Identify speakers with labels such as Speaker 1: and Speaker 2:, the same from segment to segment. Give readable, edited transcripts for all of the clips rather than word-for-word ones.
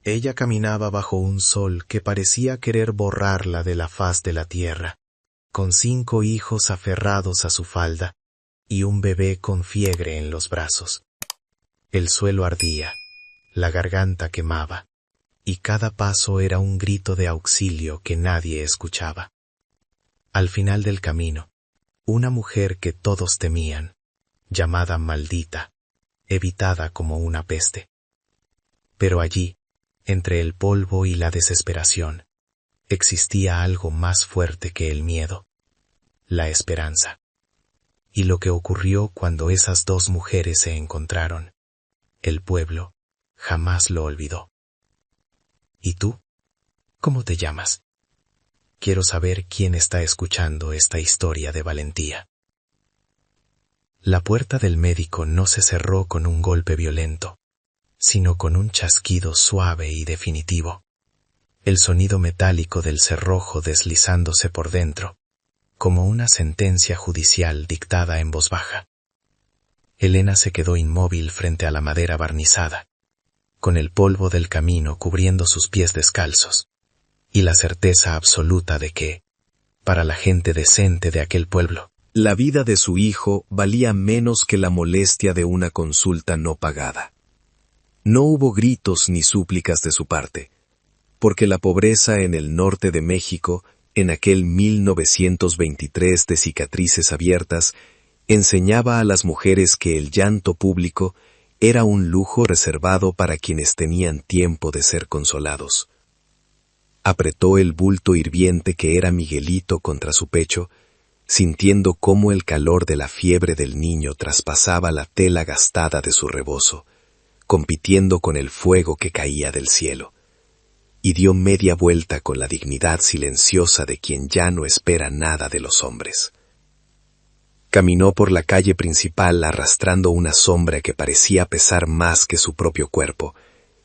Speaker 1: Ella caminaba bajo un sol que parecía querer borrarla de la faz de la tierra, con 5 hijos aferrados a su falda y un bebé con fiebre en los brazos. El suelo ardía, la garganta quemaba, y cada paso era un grito de auxilio que nadie escuchaba. Al final del camino, una mujer que todos temían, llamada Maldita, evitada como una peste. Pero allí, entre el polvo y la desesperación, existía algo más fuerte que el miedo, la esperanza. Y lo que ocurrió cuando esas 2 mujeres se encontraron, el pueblo jamás lo olvidó. ¿Y tú? ¿Cómo te llamas? Quiero saber quién está escuchando esta historia de valentía. La puerta del médico no se cerró con un golpe violento, sino con un chasquido suave y definitivo. El sonido metálico del cerrojo deslizándose por dentro, como una sentencia judicial dictada en voz baja. Elena se quedó inmóvil frente a la madera barnizada, con el polvo del camino cubriendo sus pies descalzos, y la certeza absoluta de que, para la gente decente de aquel pueblo, la vida de su hijo valía menos que la molestia de una consulta no pagada. No hubo gritos ni súplicas de su parte, porque la pobreza en el norte de México, en aquel 1923 de cicatrices abiertas, enseñaba a las mujeres que el llanto público era un lujo reservado para quienes tenían tiempo de ser consolados. Apretó el bulto hirviente que era Miguelito contra su pecho, sintiendo cómo el calor de la fiebre del niño traspasaba la tela gastada de su rebozo, compitiendo con el fuego que caía del cielo, y dio media vuelta con la dignidad silenciosa de quien ya no espera nada de los hombres. Caminó por la calle principal arrastrando una sombra que parecía pesar más que su propio cuerpo,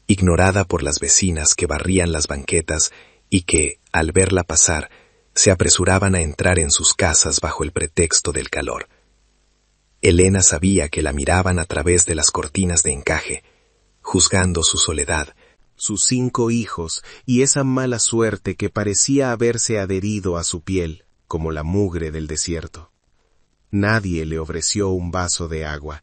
Speaker 1: ignorada por las vecinas que barrían las banquetas y que, al verla pasar, se apresuraban a entrar en sus casas bajo el pretexto del calor. Elena sabía que la miraban a través de las cortinas de encaje, juzgando su soledad, sus 5 hijos y esa mala suerte que parecía haberse adherido a su piel, como la mugre del desierto. Nadie le ofreció un vaso de agua,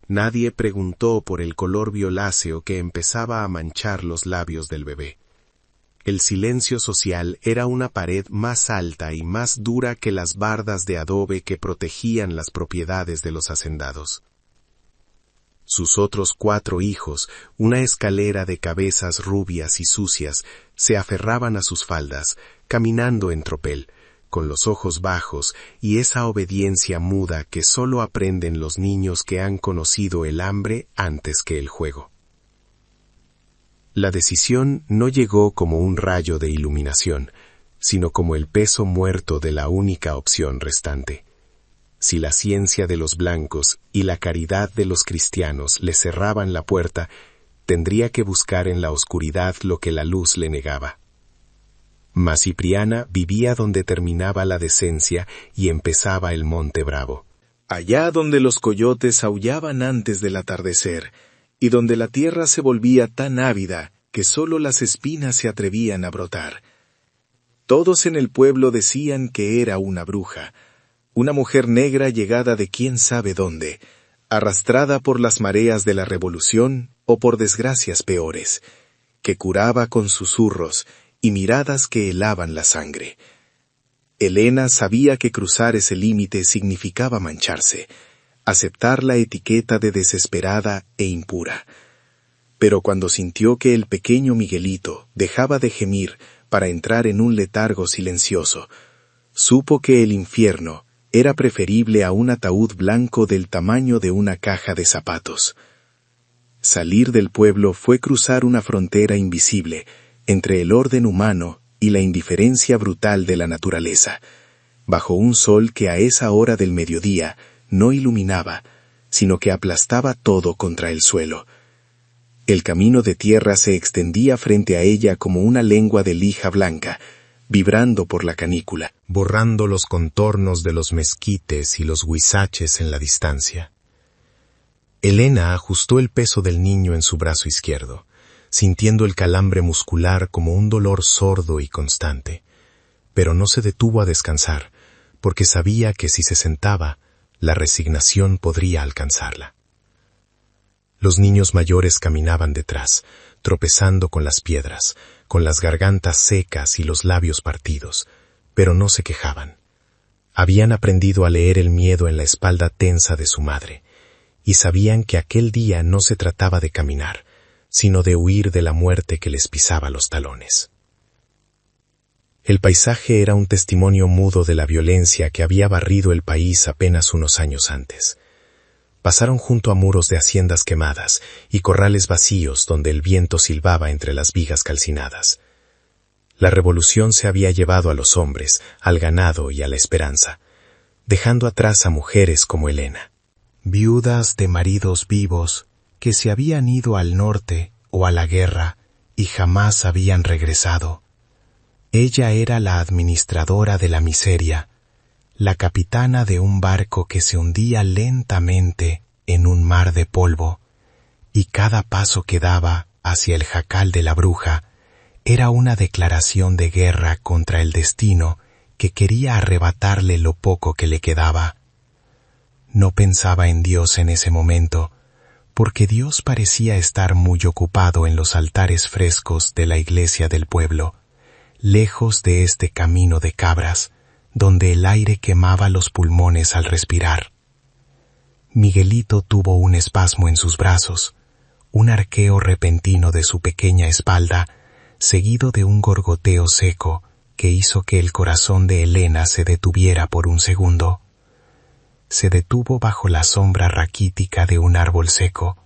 Speaker 1: nadie preguntó por el color violáceo que empezaba a manchar los labios del bebé. El silencio social era una pared más alta y más dura que las bardas de adobe que protegían las propiedades de los hacendados. Sus otros 4 hijos, una escalera de cabezas rubias y sucias, se aferraban a sus faldas, caminando en tropel, con los ojos bajos y esa obediencia muda que solo aprenden los niños que han conocido el hambre antes que el juego. La decisión no llegó como un rayo de iluminación, sino como el peso muerto de la única opción restante. Si la ciencia de los blancos y la caridad de los cristianos le cerraban la puerta, tendría que buscar en la oscuridad lo que la luz le negaba. Mas Cipriana vivía donde terminaba la decencia y empezaba el Monte Bravo. Allá donde los coyotes aullaban antes del atardecer, y donde la tierra se volvía tan ávida que sólo las espinas se atrevían a brotar. Todos en el pueblo decían que era una bruja, una mujer negra llegada de quién sabe dónde, arrastrada por las mareas de la revolución o por desgracias peores, que curaba con susurros y miradas que helaban la sangre. Elena sabía que cruzar ese límite significaba mancharse, aceptar la etiqueta de desesperada e impura. Pero cuando sintió que el pequeño Miguelito dejaba de gemir para entrar en un letargo silencioso, supo que el infierno era preferible a un ataúd blanco del tamaño de una caja de zapatos. Salir del pueblo fue cruzar una frontera invisible entre el orden humano y la indiferencia brutal de la naturaleza, bajo un sol que a esa hora del mediodía no iluminaba, sino que aplastaba todo contra el suelo. El camino de tierra se extendía frente a ella como una lengua de lija blanca, vibrando por la canícula, borrando los contornos de los mezquites y los huizaches en la distancia. Elena ajustó el peso del niño en su brazo izquierdo, sintiendo el calambre muscular como un dolor sordo y constante. Pero no se detuvo a descansar, porque sabía que si se sentaba, la resignación podría alcanzarla. Los niños mayores caminaban detrás, tropezando con las piedras, con las gargantas secas y los labios partidos, pero no se quejaban. Habían aprendido a leer el miedo en la espalda tensa de su madre, y sabían que aquel día no se trataba de caminar, sino de huir de la muerte que les pisaba los talones. El paisaje era un testimonio mudo de la violencia que había barrido el país apenas unos años antes. Pasaron junto a muros de haciendas quemadas y corrales vacíos donde el viento silbaba entre las vigas calcinadas. La revolución se había llevado a los hombres, al ganado y a la esperanza, dejando atrás a mujeres como Elena, viudas de maridos vivos que se habían ido al norte o a la guerra y jamás habían regresado. Ella era la administradora de la miseria, la capitana de un barco que se hundía lentamente en un mar de polvo, y cada paso que daba hacia el jacal de la bruja era una declaración de guerra contra el destino que quería arrebatarle lo poco que le quedaba. No pensaba en Dios en ese momento, porque Dios parecía estar muy ocupado en los altares frescos de la iglesia del pueblo, lejos de este camino de cabras, donde el aire quemaba los pulmones al respirar. Miguelito tuvo un espasmo en sus brazos, un arqueo repentino de su pequeña espalda, seguido de un gorgoteo seco que hizo que el corazón de Elena se detuviera por un segundo. Se detuvo bajo la sombra raquítica de un árbol seco,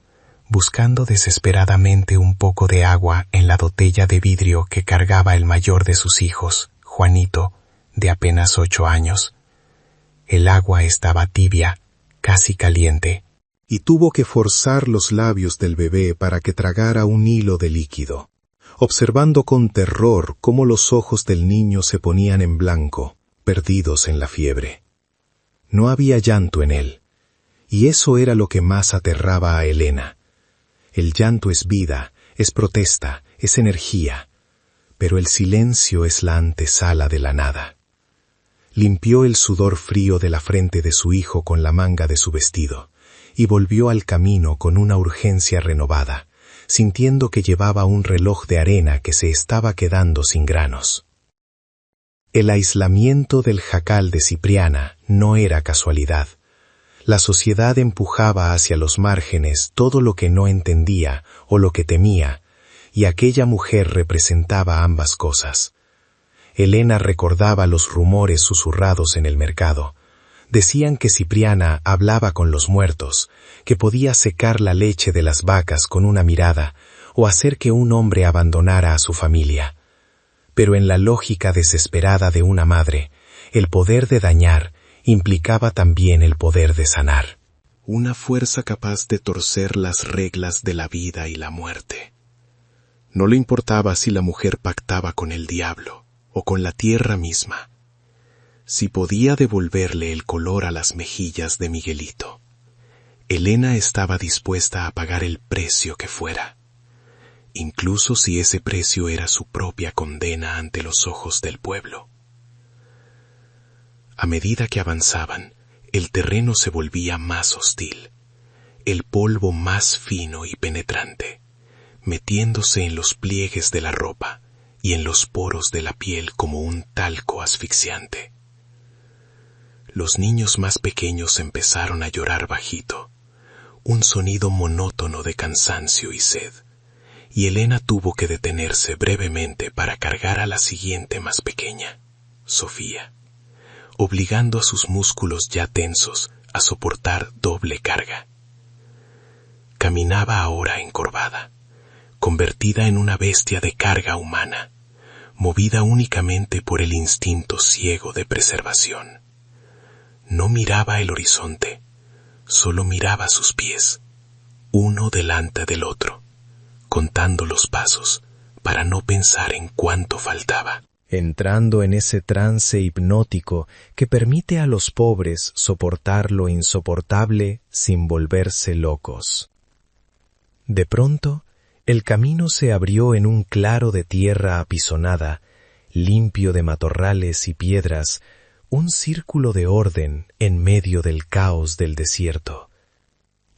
Speaker 1: buscando desesperadamente un poco de agua en la botella de vidrio que cargaba el mayor de sus hijos, Juanito, de apenas 8 años. El agua estaba tibia, casi caliente, y tuvo que forzar los labios del bebé para que tragara un hilo de líquido, observando con terror cómo los ojos del niño se ponían en blanco, perdidos en la fiebre. No había llanto en él, y eso era lo que más aterraba a Elena. El llanto es vida, es protesta, es energía, pero el silencio es la antesala de la nada. Limpió el sudor frío de la frente de su hijo con la manga de su vestido, y volvió al camino con una urgencia renovada, sintiendo que llevaba un reloj de arena que se estaba quedando sin granos. El aislamiento del jacal de Cipriana no era casualidad. La sociedad empujaba hacia los márgenes todo lo que no entendía o lo que temía, y aquella mujer representaba ambas cosas. Elena recordaba los rumores susurrados en el mercado. Decían que Cipriana hablaba con los muertos, que podía secar la leche de las vacas con una mirada o hacer que un hombre abandonara a su familia. Pero en la lógica desesperada de una madre, el poder de dañar implicaba también el poder de sanar. Una fuerza capaz de torcer las reglas de la vida y la muerte. No le importaba si la mujer pactaba con el diablo o con la tierra misma, si podía devolverle el color a las mejillas de Miguelito. Elena estaba dispuesta a pagar el precio que fuera, incluso si ese precio era su propia condena ante los ojos del pueblo. A medida que avanzaban, el terreno se volvía más hostil, el polvo más fino y penetrante, metiéndose en los pliegues de la ropa y en los poros de la piel como un talco asfixiante. Los niños más pequeños empezaron a llorar bajito, un sonido monótono de cansancio y sed, y Elena tuvo que detenerse brevemente para cargar a la siguiente más pequeña, Sofía, obligando a sus músculos ya tensos a soportar doble carga. Caminaba ahora encorvada, convertida en una bestia de carga humana, movida únicamente por el instinto ciego de preservación. No miraba el horizonte, solo miraba sus pies, uno delante del otro, contando los pasos para no pensar en cuánto faltaba. Entrando en ese trance hipnótico que permite a los pobres soportar lo insoportable sin volverse locos. De pronto, El camino se abrió en un claro de tierra apisonada, limpio de matorrales y piedras, un círculo de orden en medio del caos del desierto.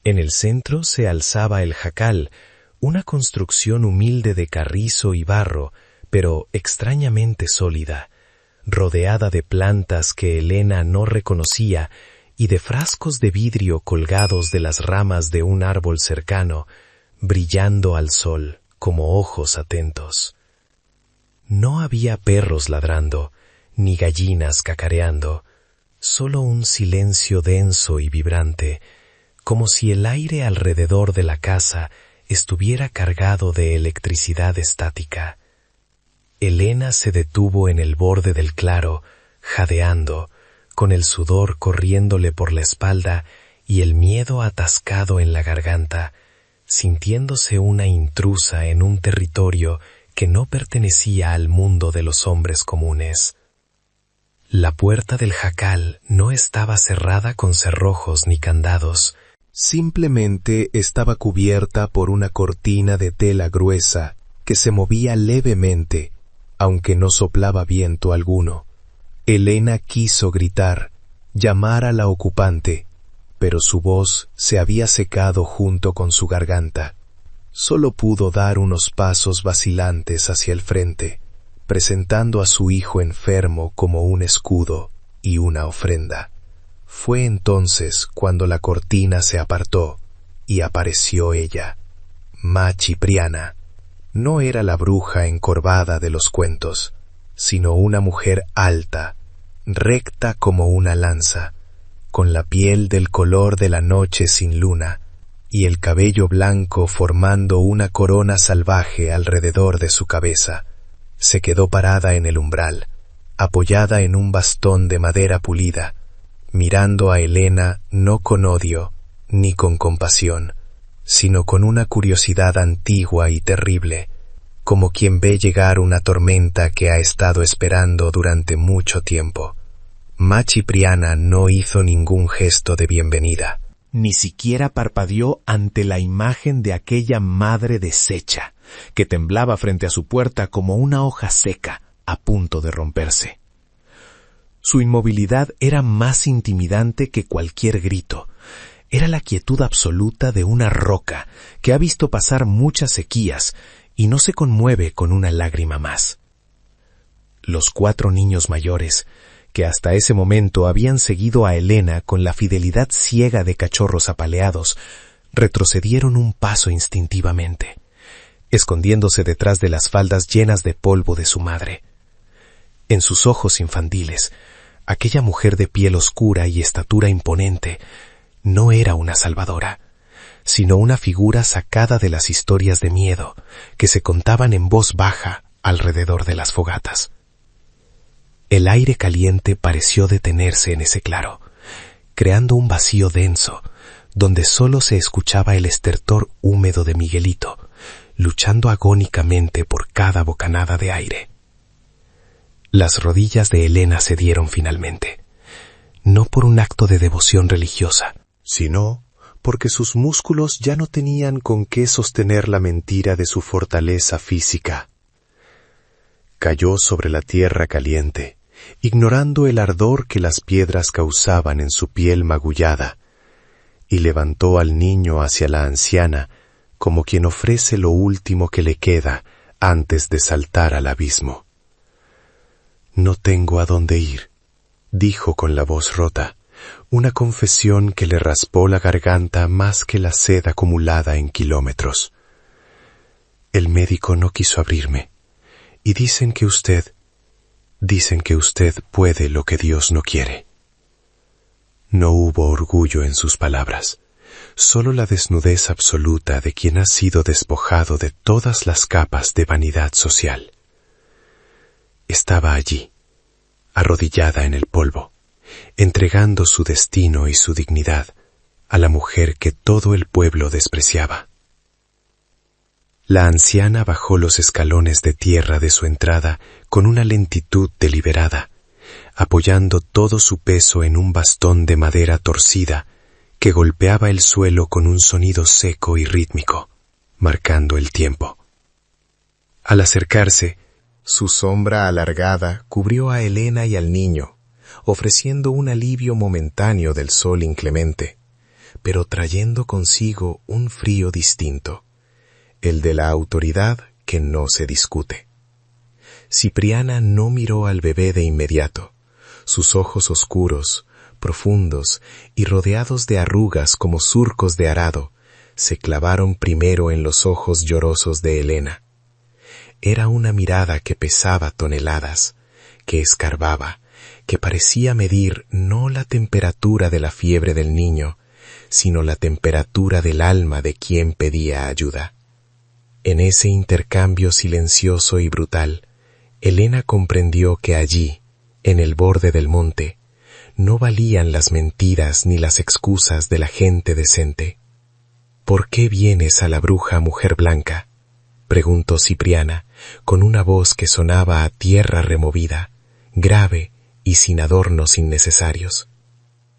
Speaker 1: En el centro se alzaba el jacal, una construcción humilde de carrizo y barro, pero extrañamente sólida, rodeada de plantas que Elena no reconocía y de frascos de vidrio colgados de las ramas de un árbol cercano, brillando al sol como ojos atentos. No había perros ladrando, ni gallinas cacareando, solo un silencio denso y vibrante, como si el aire alrededor de la casa estuviera cargado de electricidad estática. Elena se detuvo en el borde del claro, jadeando, con el sudor corriéndole por la espalda y el miedo atascado en la garganta, sintiéndose una intrusa en un territorio que no pertenecía al mundo de los hombres comunes. La puerta del jacal no estaba cerrada con cerrojos ni candados, simplemente estaba cubierta por una cortina de tela gruesa que se movía levemente, aunque no soplaba viento alguno. Elena quiso gritar, llamar a la ocupante, pero su voz se había secado junto con su garganta. Solo pudo dar unos pasos vacilantes hacia el frente, presentando a su hijo enfermo como un escudo y una ofrenda. Fue entonces cuando la cortina se apartó y apareció ella, Ma Cipriana. No era la bruja encorvada de los cuentos, sino una mujer alta, recta como una lanza, con la piel del color de la noche sin luna y el cabello blanco formando una corona salvaje alrededor de su cabeza. Se quedó parada en el umbral, apoyada en un bastón de madera pulida, mirando a Elena no con odio ni con compasión, sino con una curiosidad antigua y terrible, como quien ve llegar una tormenta que ha estado esperando durante mucho tiempo. Ma Cipriana no hizo ningún gesto de bienvenida. Ni siquiera parpadeó ante la imagen de aquella madre deshecha, que temblaba frente a su puerta como una hoja seca, a punto de romperse. Su inmovilidad era más intimidante que cualquier grito. Era la quietud absoluta de una roca que ha visto pasar muchas sequías y no se conmueve con una lágrima más. Los 4 niños mayores, que hasta ese momento habían seguido a Elena con la fidelidad ciega de cachorros apaleados, retrocedieron un paso instintivamente, escondiéndose detrás de las faldas llenas de polvo de su madre. En sus ojos infantiles, aquella mujer de piel oscura y estatura imponente no era una salvadora, sino una figura sacada de las historias de miedo que se contaban en voz baja alrededor de las fogatas. El aire caliente pareció detenerse en ese claro, creando un vacío denso, donde solo se escuchaba el estertor húmedo de Miguelito, luchando agónicamente por cada bocanada de aire. Las rodillas de Elena cedieron finalmente, no por un acto de devoción religiosa, sino porque sus músculos ya no tenían con qué sostener la mentira de su fortaleza física. Cayó sobre la tierra caliente, ignorando el ardor que las piedras causaban en su piel magullada, y levantó al niño hacia la anciana como quien ofrece lo último que le queda antes de saltar al abismo. «No tengo a dónde ir», dijo con la voz rota, una confesión que le raspó la garganta más que la sed acumulada en kilómetros. «El médico no quiso abrirme, y dicen que usted puede lo que Dios no quiere». No hubo orgullo en sus palabras, solo la desnudez absoluta de quien ha sido despojado de todas las capas de vanidad social. Estaba allí, arrodillada en el polvo, entregando su destino y su dignidad a la mujer que todo el pueblo despreciaba. La anciana bajó los escalones de tierra de su entrada con una lentitud deliberada, apoyando todo su peso en un bastón de madera torcida que golpeaba el suelo con un sonido seco y rítmico. marcando el tiempo. Al acercarse, su sombra alargada cubrió a Elena y al niño, ofreciendo un alivio momentáneo del sol inclemente, pero trayendo consigo un frío distinto, el de la autoridad que no se discute. Cipriana no miró al bebé de inmediato. Sus ojos oscuros, profundos y rodeados de arrugas como surcos de arado, se clavaron primero en los ojos llorosos de Elena. Era una mirada que pesaba toneladas, que escarbaba, que parecía medir no la temperatura de la fiebre del niño, sino la temperatura del alma de quien pedía ayuda. En ese intercambio silencioso y brutal, Elena comprendió que allí, en el borde del monte, no valían las mentiras ni las excusas de la gente decente. ¿Por qué vienes a la bruja mujer blanca?, preguntó Cipriana, con una voz que sonaba a tierra removida, grave y sin adornos innecesarios.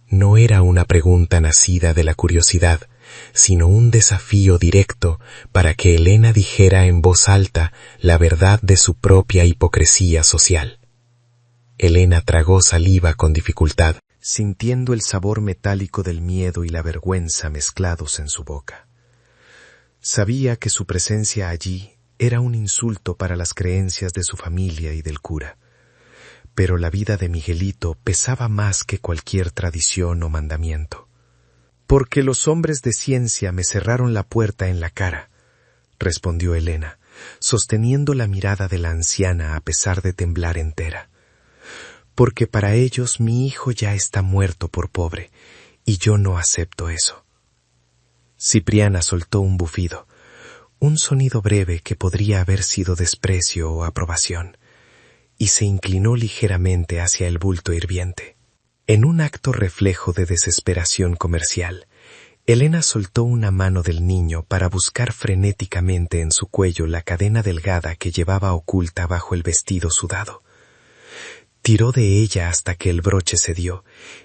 Speaker 1: No era una pregunta nacida de la curiosidad, sino un desafío directo para que Elena dijera en voz alta la verdad de su propia hipocresía social. Elena tragó saliva con dificultad, sintiendo el sabor metálico del miedo y la vergüenza mezclados en su boca. Sabía que su presencia allí era un insulto para las creencias de su familia y del cura, pero la vida de Miguelito pesaba más que cualquier tradición o mandamiento. «Porque los hombres de ciencia me cerraron la puerta en la cara», respondió Elena, sosteniendo la mirada de la anciana a pesar de temblar entera. «Porque para ellos mi hijo ya está muerto por pobre, y yo no acepto eso». Cipriana soltó un bufido, un sonido breve que podría haber sido desprecio o aprobación, y se inclinó ligeramente hacia el bulto hirviente. En un acto reflejo de desesperación comercial, Elena soltó una mano del niño para buscar frenéticamente en su cuello la cadena delgada que llevaba oculta bajo el vestido sudado. Tiró de ella hasta que el broche cedió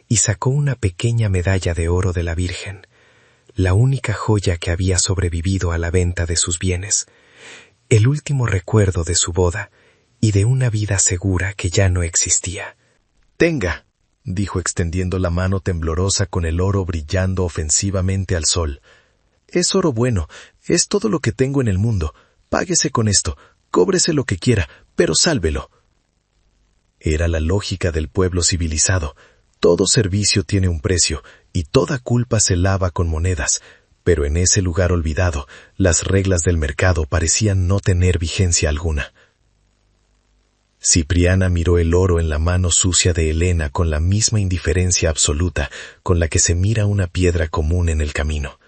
Speaker 1: y sacó una pequeña medalla de oro de la Virgen, la única joya que había sobrevivido a la venta de sus bienes, el último recuerdo de su boda y de una vida segura que ya no existía. «Tenga», dijo extendiendo la mano temblorosa con el oro brillando ofensivamente al sol. «Es oro bueno, es todo lo que tengo en el mundo. Páguese con esto, cóbrese lo que quiera, pero sálvelo». Era la lógica del pueblo civilizado. Todo servicio tiene un precio, y toda culpa se lava con monedas, pero en ese lugar olvidado, las reglas del mercado parecían no tener vigencia alguna. Cipriana miró el oro en la mano sucia de Elena con la misma indiferencia absoluta con la que se mira una piedra común en el camino.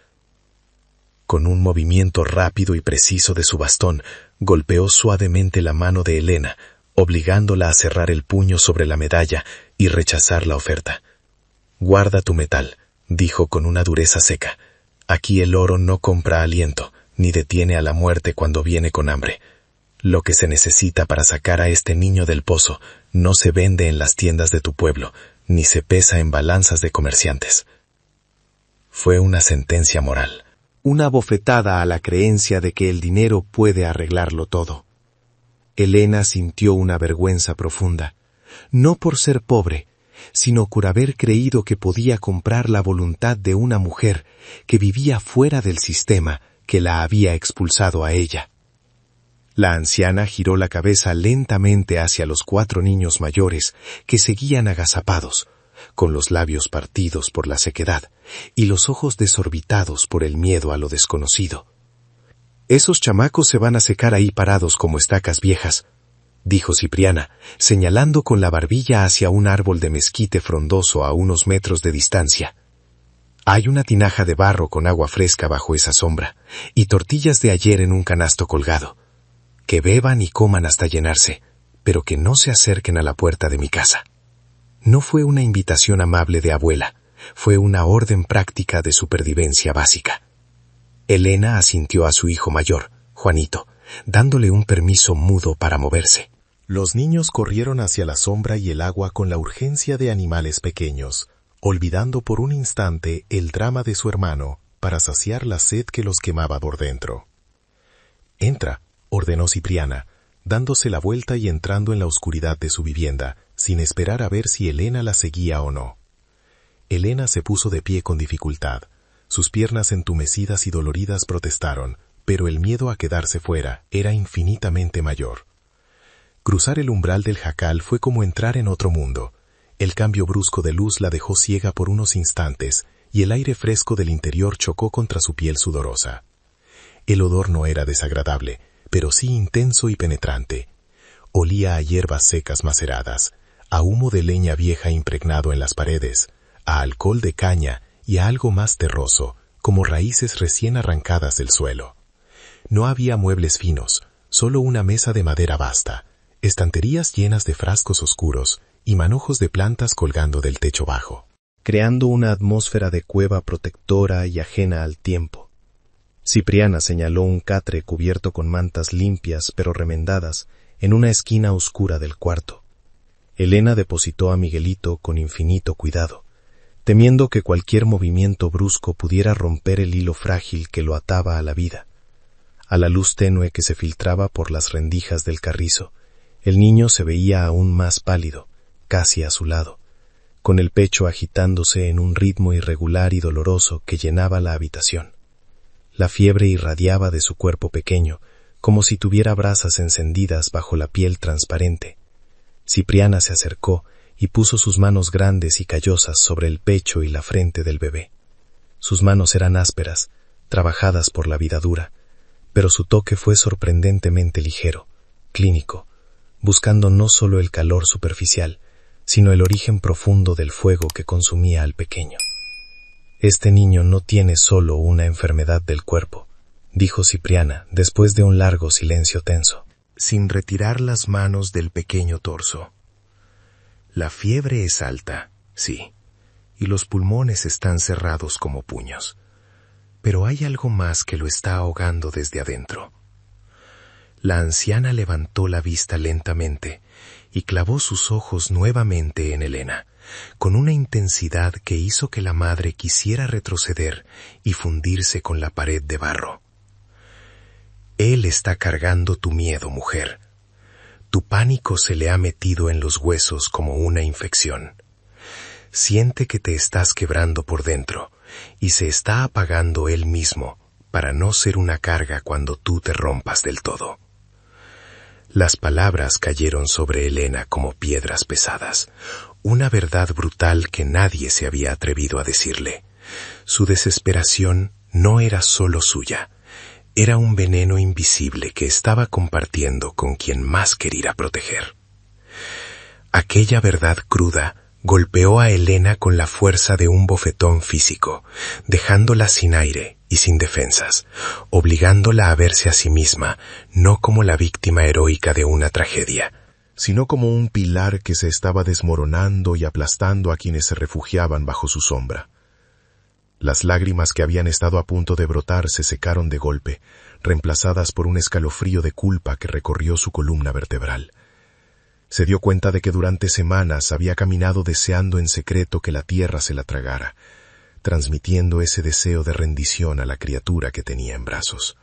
Speaker 1: Con un movimiento rápido y preciso de su bastón, golpeó suavemente la mano de Elena, obligándola a cerrar el puño sobre la medalla y rechazar la oferta. «Guarda tu metal», dijo con una dureza seca. «Aquí el oro no compra aliento, ni detiene a la muerte cuando viene con hambre. Lo que se necesita para sacar a este niño del pozo no se vende en las tiendas de tu pueblo, ni se pesa en balanzas de comerciantes». Fue una sentencia moral, una bofetada a la creencia de que el dinero puede arreglarlo todo. Elena sintió una vergüenza profunda, no por ser pobre, sino por haber creído que podía comprar la voluntad de una mujer que vivía fuera del sistema que la había expulsado a ella. La anciana giró la cabeza lentamente hacia los 4 niños mayores que seguían agazapados, con los labios partidos por la sequedad y los ojos desorbitados por el miedo a lo desconocido. «Esos chamacos se van a secar ahí parados como estacas viejas», dijo Cipriana, señalando con la barbilla hacia un árbol de mezquite frondoso a unos metros de distancia. «Hay una tinaja de barro con agua fresca bajo esa sombra, y tortillas de ayer en un canasto colgado. Que beban y coman hasta llenarse, pero que no se acerquen a la puerta de mi casa». No fue una invitación amable de abuela, fue una orden práctica de supervivencia básica. Elena asintió a su hijo mayor, Juanito, dándole un permiso mudo para moverse. Los niños corrieron hacia la sombra y el agua con la urgencia de animales pequeños, olvidando por un instante el drama de su hermano para saciar la sed que los quemaba por dentro. Entra, ordenó Cipriana, dándose la vuelta y entrando en la oscuridad de su vivienda, sin esperar a ver si Elena la seguía o no. Elena se puso de pie con dificultad. Sus piernas entumecidas y doloridas protestaron, pero el miedo a quedarse fuera era infinitamente mayor. Cruzar el umbral del jacal fue como entrar en otro mundo. El cambio brusco de luz la dejó ciega por unos instantes, y el aire fresco del interior chocó contra su piel sudorosa. El olor no era desagradable, pero sí intenso y penetrante. Olía a hierbas secas maceradas, a humo de leña vieja impregnado en las paredes, a alcohol de caña y a algo más terroso, como raíces recién arrancadas del suelo. No había muebles finos, solo una mesa de madera vasta, estanterías llenas de frascos oscuros y manojos de plantas colgando del techo bajo, creando una atmósfera de cueva protectora y ajena al tiempo. Cipriana señaló un catre cubierto con mantas limpias pero remendadas en una esquina oscura del cuarto. Elena depositó a Miguelito con infinito cuidado, temiendo que cualquier movimiento brusco pudiera romper el hilo frágil que lo ataba a la vida. A la luz tenue que se filtraba por las rendijas del carrizo, el niño se veía aún más pálido, casi azulado, con el pecho agitándose en un ritmo irregular y doloroso que llenaba la habitación. La fiebre irradiaba de su cuerpo pequeño, como si tuviera brasas encendidas bajo la piel transparente. Cipriana se acercó y puso sus manos grandes y callosas sobre el pecho y la frente del bebé. Sus manos eran ásperas, trabajadas por la vida dura, pero su toque fue sorprendentemente ligero, clínico, buscando no solo el calor superficial, sino el origen profundo del fuego que consumía al pequeño. «Este niño no tiene solo una enfermedad del cuerpo», dijo Cipriana después de un largo silencio tenso, sin retirar las manos del pequeño torso. «La fiebre es alta, sí, y los pulmones están cerrados como puños, pero hay algo más que lo está ahogando desde adentro». La anciana levantó la vista lentamente y clavó sus ojos nuevamente en Elena, con una intensidad que hizo que la madre quisiera retroceder y fundirse con la pared de barro. «Él está cargando tu miedo, mujer. Tu pánico se le ha metido en los huesos como una infección. Siente que te estás quebrando por dentro y se está apagando él mismo para no ser una carga cuando tú te rompas del todo». Las palabras cayeron sobre Elena como piedras pesadas, una verdad brutal que nadie se había atrevido a decirle. Su desesperación no era solo suya, era un veneno invisible que estaba compartiendo con quien más quería proteger. Aquella verdad cruda golpeó a Elena con la fuerza de un bofetón físico, dejándola sin aire y sin defensas, obligándola a verse a sí misma no como la víctima heroica de una tragedia, sino como un pilar que se estaba desmoronando y aplastando a quienes se refugiaban bajo su sombra. Las lágrimas que habían estado a punto de brotar se secaron de golpe, reemplazadas por un escalofrío de culpa que recorrió su columna vertebral. Se dio cuenta de que durante semanas había caminado deseando en secreto que la tierra se la tragara, transmitiendo ese deseo de rendición a la criatura que tenía en brazos.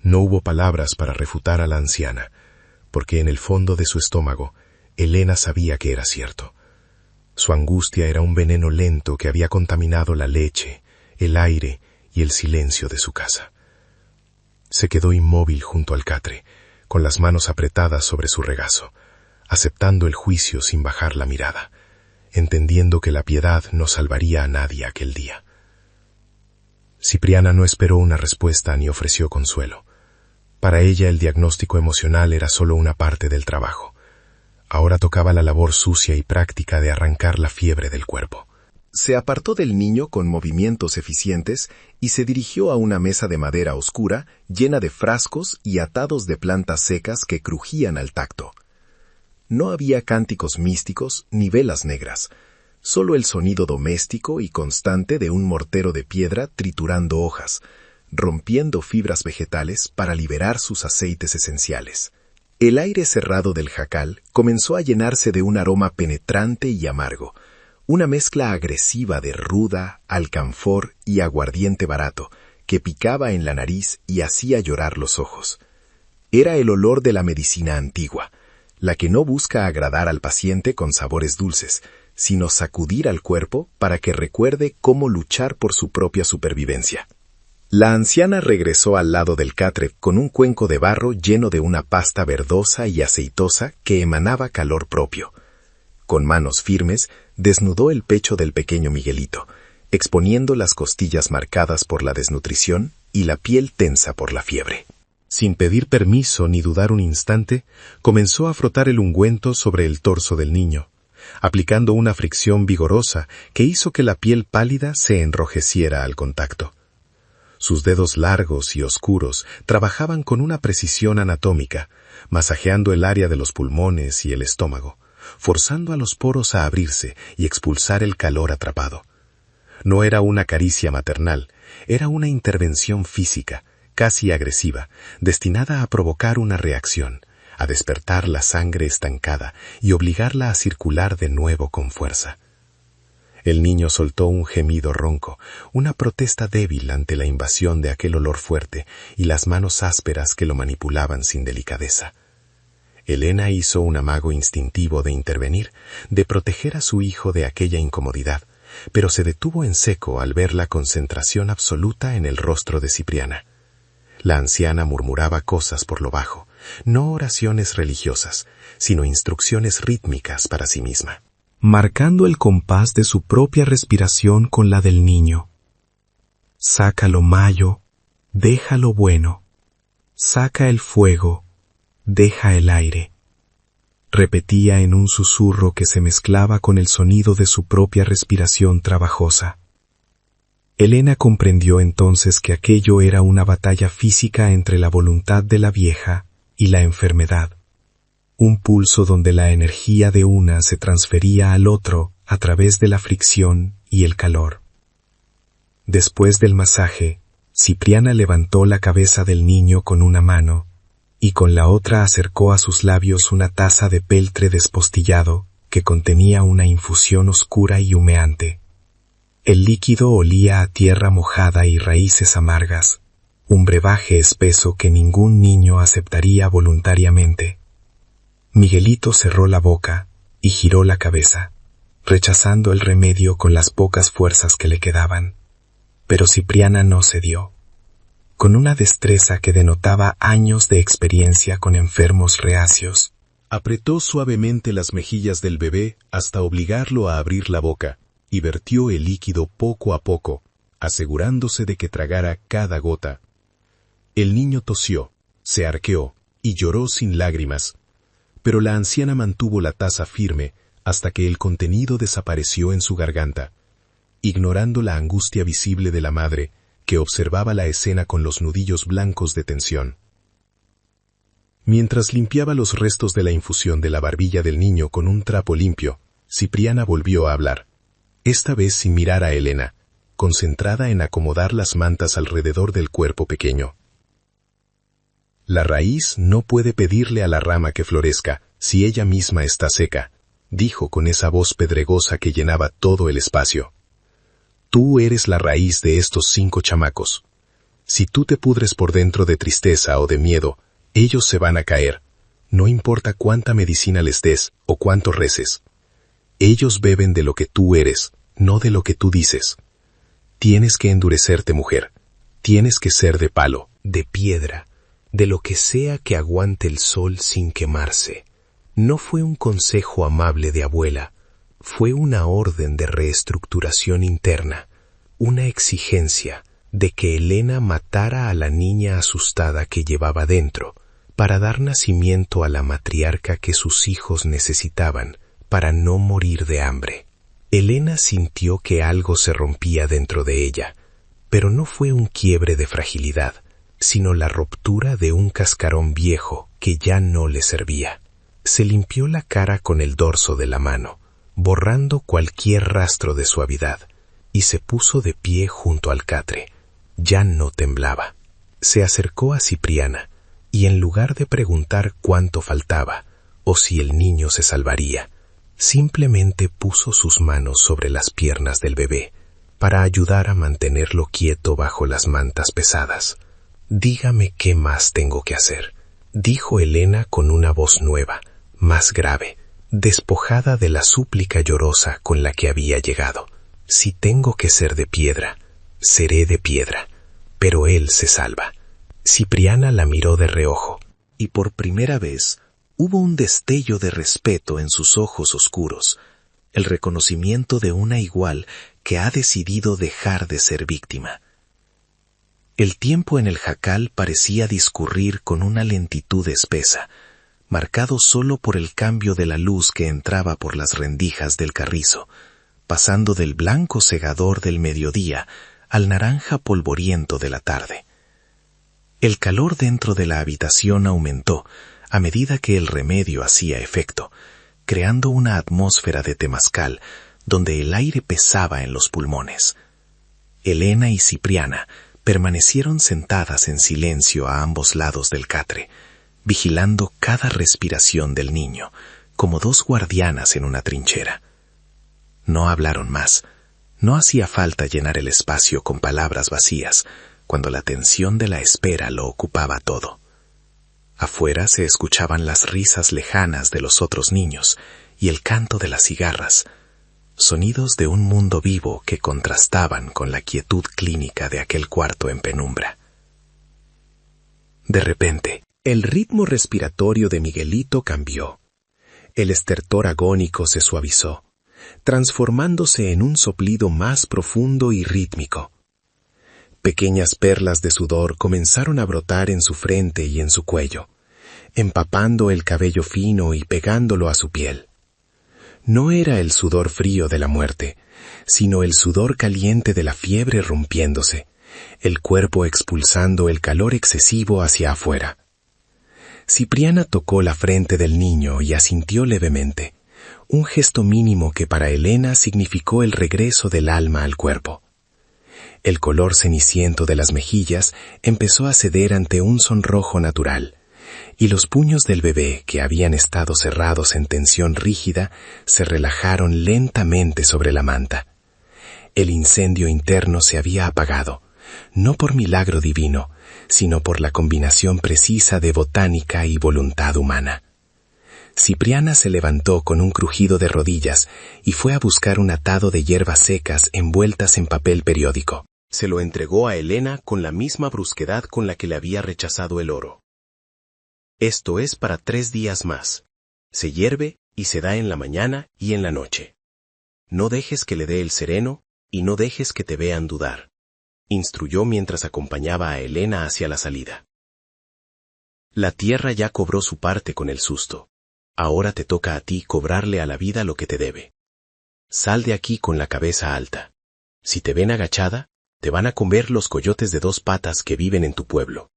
Speaker 1: No hubo palabras para refutar a la anciana, porque en el fondo de su estómago, Elena sabía que era cierto. Su angustia era un veneno lento que había contaminado la leche, el aire y el silencio de su casa. Se quedó inmóvil junto al catre, con las manos apretadas sobre su regazo, aceptando el juicio sin bajar la mirada, entendiendo que la piedad no salvaría a nadie aquel día. Cipriana no esperó una respuesta ni ofreció consuelo. Para ella el diagnóstico emocional era solo una parte del trabajo. Ahora tocaba la labor sucia y práctica de arrancar la fiebre del cuerpo. Se apartó del niño con movimientos eficientes y se dirigió a una mesa de madera oscura llena de frascos y atados de plantas secas que crujían al tacto. No había cánticos místicos ni velas negras, solo el sonido doméstico y constante de un mortero de piedra triturando hojas, rompiendo fibras vegetales para liberar sus aceites esenciales. El aire cerrado del jacal comenzó a llenarse de un aroma penetrante y amargo, una mezcla agresiva de ruda, alcanfor y aguardiente barato,
Speaker 2: que picaba en la nariz y hacía llorar los ojos. Era el olor de la medicina antigua, la que no busca agradar al paciente con sabores dulces, sino sacudir al cuerpo para que recuerde cómo luchar por su propia supervivencia. La anciana regresó al lado del catre con un cuenco de barro lleno de una pasta verdosa y aceitosa que emanaba calor propio. Con manos firmes, desnudó el pecho del pequeño Miguelito, exponiendo las costillas marcadas por la desnutrición y la piel tensa por la fiebre.
Speaker 1: Sin pedir permiso ni dudar un instante, comenzó a frotar el ungüento sobre el torso del niño, aplicando una fricción vigorosa que hizo que la piel pálida se enrojeciera al contacto. Sus dedos largos y oscuros trabajaban con una precisión anatómica, masajeando el área de los pulmones y el estómago, forzando a los poros a abrirse y expulsar el calor atrapado. No era una caricia maternal, era una intervención física, casi agresiva, destinada a provocar una reacción, a despertar la sangre estancada y obligarla a circular de nuevo con fuerza. El niño soltó un gemido ronco, una protesta débil ante la invasión de aquel olor fuerte y las manos ásperas que lo manipulaban sin delicadeza. Elena hizo un amago instintivo de intervenir, de proteger a su hijo de aquella incomodidad, pero se detuvo en seco al ver la concentración absoluta en el rostro de Cipriana. La anciana murmuraba cosas por lo bajo, no oraciones religiosas, sino instrucciones rítmicas para sí misma, marcando el compás de su propia respiración con la del niño. Saca lo malo, deja lo bueno. Saca el fuego, deja el aire. Repetía en un susurro que se mezclaba con el sonido de su propia respiración trabajosa. Elena comprendió entonces que aquello era una batalla física entre la voluntad de la vieja y la enfermedad. Un pulso donde la energía de una se transfería al otro a través de la fricción y el calor. Después del masaje, Cipriana levantó la cabeza del niño con una mano y con la otra acercó a sus labios una taza de peltre despostillado que contenía una infusión oscura y humeante. El líquido olía a tierra mojada y raíces amargas, un brebaje espeso que ningún niño aceptaría voluntariamente. Miguelito cerró la boca y giró la cabeza, rechazando el remedio con las pocas fuerzas que le quedaban. Pero Cipriana no cedió. Con una destreza que denotaba años de experiencia con enfermos reacios,
Speaker 2: apretó suavemente las mejillas del bebé hasta obligarlo a abrir la boca y vertió el líquido poco a poco, asegurándose de que tragara cada gota. El niño tosió, se arqueó y lloró sin lágrimas, pero la anciana mantuvo la taza firme hasta que el contenido desapareció en su garganta, ignorando la angustia visible de la madre, que observaba la escena con los nudillos blancos de tensión. Mientras limpiaba los restos de la infusión de la barbilla del niño con un trapo limpio, Cipriana volvió a hablar, esta vez sin mirar a Elena, concentrada en acomodar las mantas alrededor del cuerpo pequeño. La raíz no puede pedirle a la rama que florezca si ella misma está seca, dijo con esa voz pedregosa que llenaba todo el espacio. Tú eres la raíz de estos 5 chamacos. Si tú te pudres por dentro de tristeza o de miedo, ellos se van a caer, no importa cuánta medicina les des o cuánto reces. Ellos beben de lo que tú eres, no de lo que tú dices. Tienes que endurecerte, mujer. Tienes que ser de palo, de piedra, de lo que sea que aguante el sol sin quemarse. No fue un consejo amable de abuela, fue una orden de reestructuración interna, una exigencia de que Elena matara a la niña asustada que llevaba dentro, para dar nacimiento a la matriarca que sus hijos necesitaban para no morir de hambre. Elena sintió que algo se rompía dentro de ella, pero no fue un quiebre de fragilidad, sino la ruptura de un cascarón viejo que ya no le servía. Se limpió la cara con el dorso de la mano, borrando cualquier rastro de suavidad, y se puso de pie junto al catre. Ya no temblaba. Se acercó a Cipriana, y en lugar de preguntar cuánto faltaba, o si el niño se salvaría, simplemente puso sus manos sobre las piernas del bebé, para ayudar a mantenerlo quieto bajo las mantas pesadas. «Dígame qué más tengo que hacer», dijo Elena con una voz nueva, más grave, despojada de la súplica llorosa con la que había llegado. «Si tengo que ser de piedra, seré de piedra, pero él se salva». Cipriana la miró de reojo,
Speaker 1: y por primera vez hubo un destello de respeto en sus ojos oscuros, el reconocimiento de una igual que ha decidido dejar de ser víctima. El tiempo en el jacal parecía discurrir con una lentitud espesa, marcado solo por el cambio de la luz que entraba por las rendijas del carrizo, pasando del blanco cegador del mediodía al naranja polvoriento de la tarde. El calor dentro de la habitación aumentó a medida que el remedio hacía efecto, creando una atmósfera de temazcal donde el aire pesaba en los pulmones. Elena y Cipriana permanecieron sentadas en silencio a ambos lados del catre, vigilando cada respiración del niño, como dos guardianas en una trinchera. No hablaron más. No hacía falta llenar el espacio con palabras vacías, cuando la tensión de la espera lo ocupaba todo. Afuera se escuchaban las risas lejanas de los otros niños y el canto de las cigarras, sonidos de un mundo vivo que contrastaban con la quietud clínica de aquel cuarto en penumbra. De repente, el ritmo respiratorio de Miguelito cambió. El estertor agónico se suavizó, transformándose en un soplido más profundo y rítmico. Pequeñas perlas de sudor comenzaron a brotar en su frente y en su cuello, empapando el cabello fino y pegándolo a su piel. No era el sudor frío de la muerte, sino el sudor caliente de la fiebre rompiéndose, el cuerpo expulsando el calor excesivo hacia afuera. Cipriana tocó la frente del niño y asintió levemente, un gesto mínimo que para Elena significó el regreso del alma al cuerpo. El color ceniciento de las mejillas empezó a ceder ante un sonrojo natural, y los puños del bebé, que habían estado cerrados en tensión rígida, se relajaron lentamente sobre la manta. El incendio interno se había apagado, no por milagro divino, sino por la combinación precisa de botánica y voluntad humana. Cipriana se levantó con un crujido de rodillas y fue a buscar un atado de hierbas secas envueltas en papel periódico. Se lo entregó a Elena con la misma brusquedad con la que le había rechazado el oro. «Esto es para 3 días más. Se hierve y se da en la mañana y en la noche. No dejes que le dé el sereno y no dejes que te vean dudar», instruyó mientras acompañaba a Elena hacia la salida. La tierra ya cobró su parte con el susto. Ahora te toca a ti cobrarle a la vida lo que te debe. Sal de aquí con la cabeza alta. Si te ven agachada, te van a comer los coyotes de 2 patas que viven en tu pueblo.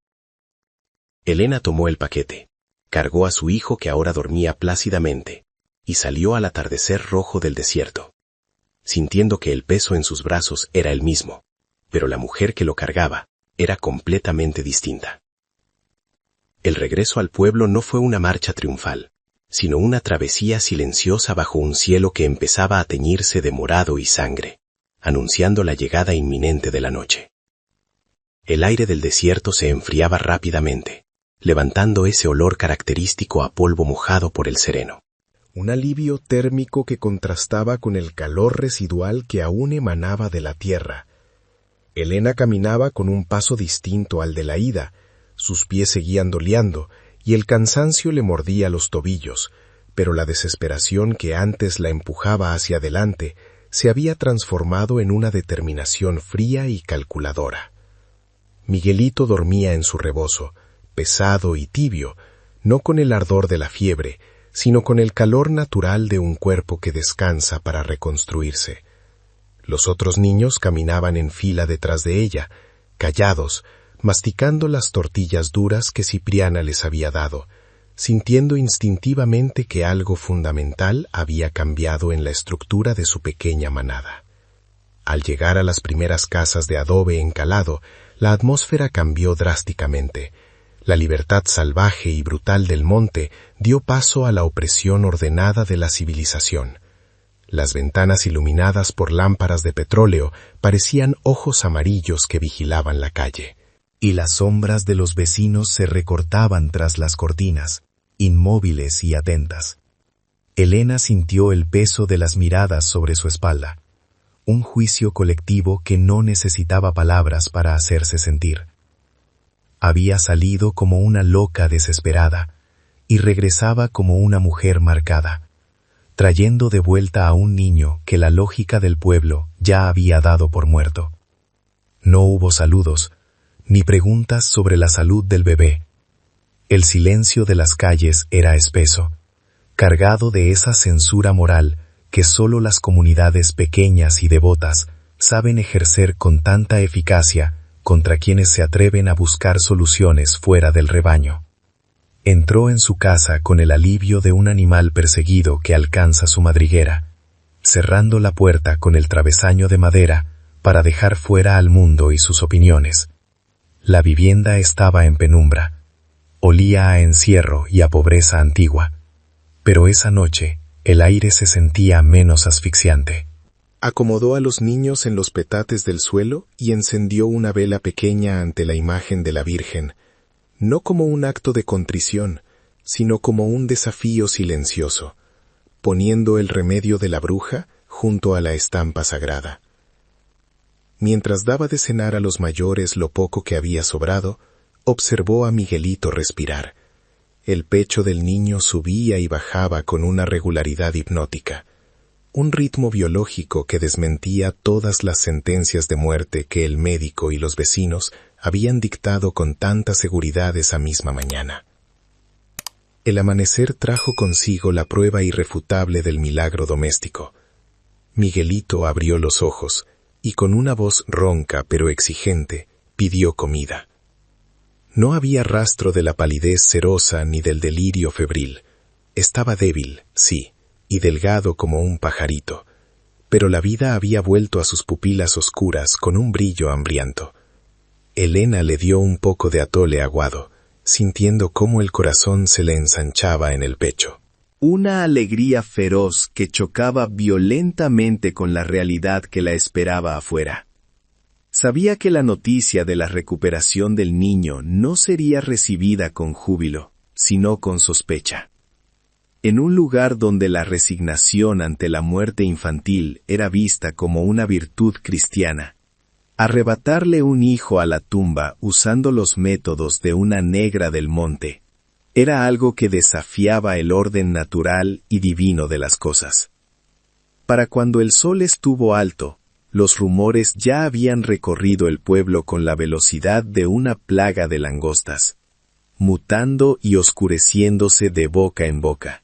Speaker 1: Elena tomó el paquete, cargó a su hijo que ahora dormía plácidamente, y salió al atardecer rojo del desierto, sintiendo que el peso en sus brazos era el mismo, pero la mujer que lo cargaba era completamente distinta. El regreso al pueblo no fue una marcha triunfal, sino una travesía silenciosa bajo un cielo que empezaba a teñirse de morado y sangre, anunciando la llegada inminente de la noche. El aire del desierto se enfriaba rápidamente, levantando ese olor característico a polvo mojado por el sereno. Un alivio térmico que contrastaba con el calor residual que aún emanaba de la tierra. Elena caminaba con un paso distinto al de la ida, sus pies seguían doleando y el cansancio le mordía los tobillos, pero la desesperación que antes la empujaba hacia adelante se había transformado en una determinación fría y calculadora. Miguelito dormía en su rebozo, pesado y tibio, no con el ardor de la fiebre, sino con el calor natural de un cuerpo que descansa para reconstruirse. Los otros niños caminaban en fila detrás de ella, callados, masticando las tortillas duras que Cipriana les había dado, sintiendo instintivamente que algo fundamental había cambiado en la estructura de su pequeña manada. Al llegar a las primeras casas de adobe encalado, la atmósfera cambió drásticamente. La libertad salvaje y brutal del monte dio paso a la opresión ordenada de la civilización.
Speaker 2: Las ventanas iluminadas por lámparas de petróleo parecían ojos amarillos que vigilaban la calle.
Speaker 1: Y las sombras de los vecinos se recortaban tras las cortinas, inmóviles y atentas. Elena sintió el peso de las miradas sobre su espalda, un juicio colectivo que no necesitaba palabras para hacerse sentir. Había salido como una loca desesperada y regresaba como una mujer marcada, trayendo de vuelta a un niño que la lógica del pueblo ya había dado por muerto. No hubo saludos, ni preguntas sobre la salud del bebé. El silencio de las calles era espeso, cargado de esa censura moral que solo las comunidades pequeñas y devotas saben ejercer con tanta eficacia contra quienes se atreven a buscar soluciones fuera del rebaño. Entró en su casa con el alivio de un animal perseguido que alcanza su madriguera, cerrando la puerta con el travesaño de madera para dejar fuera al mundo y sus opiniones. La vivienda estaba en penumbra, olía a encierro y a pobreza antigua, pero esa noche el aire se sentía menos asfixiante.
Speaker 2: Acomodó a los niños en los petates del suelo y encendió una vela pequeña ante la imagen de la Virgen, no como un acto de contrición, sino como un desafío silencioso, poniendo el remedio de la bruja junto a la estampa sagrada. Mientras daba de cenar a los mayores lo poco que había sobrado, observó a Miguelito respirar. El pecho del niño subía y bajaba con una regularidad hipnótica, un ritmo biológico que desmentía todas las sentencias de muerte que el médico y los vecinos habían dictado con tanta seguridad esa misma mañana. El amanecer trajo consigo la prueba irrefutable del milagro doméstico. Miguelito abrió los ojos y con una voz ronca pero exigente pidió comida. No había rastro de la palidez cerosa ni del delirio febril. Estaba débil, sí, y delgado como un pajarito, pero la vida había vuelto a sus pupilas oscuras con un brillo hambriento. Elena le dio un poco de atole aguado, sintiendo cómo el corazón se le ensanchaba en el pecho.
Speaker 3: Una alegría feroz que chocaba violentamente con la realidad que la esperaba afuera. Sabía que la noticia de la recuperación del niño no sería recibida con júbilo, sino con sospecha. En un lugar donde la resignación ante la muerte infantil era vista como una virtud cristiana, arrebatarle un hijo a la tumba usando los métodos de una negra del monte era algo que desafiaba el orden natural y divino de las cosas. Para cuando el sol estuvo alto, los rumores ya habían recorrido el pueblo con la velocidad de una plaga de langostas, mutando y oscureciéndose de boca en boca.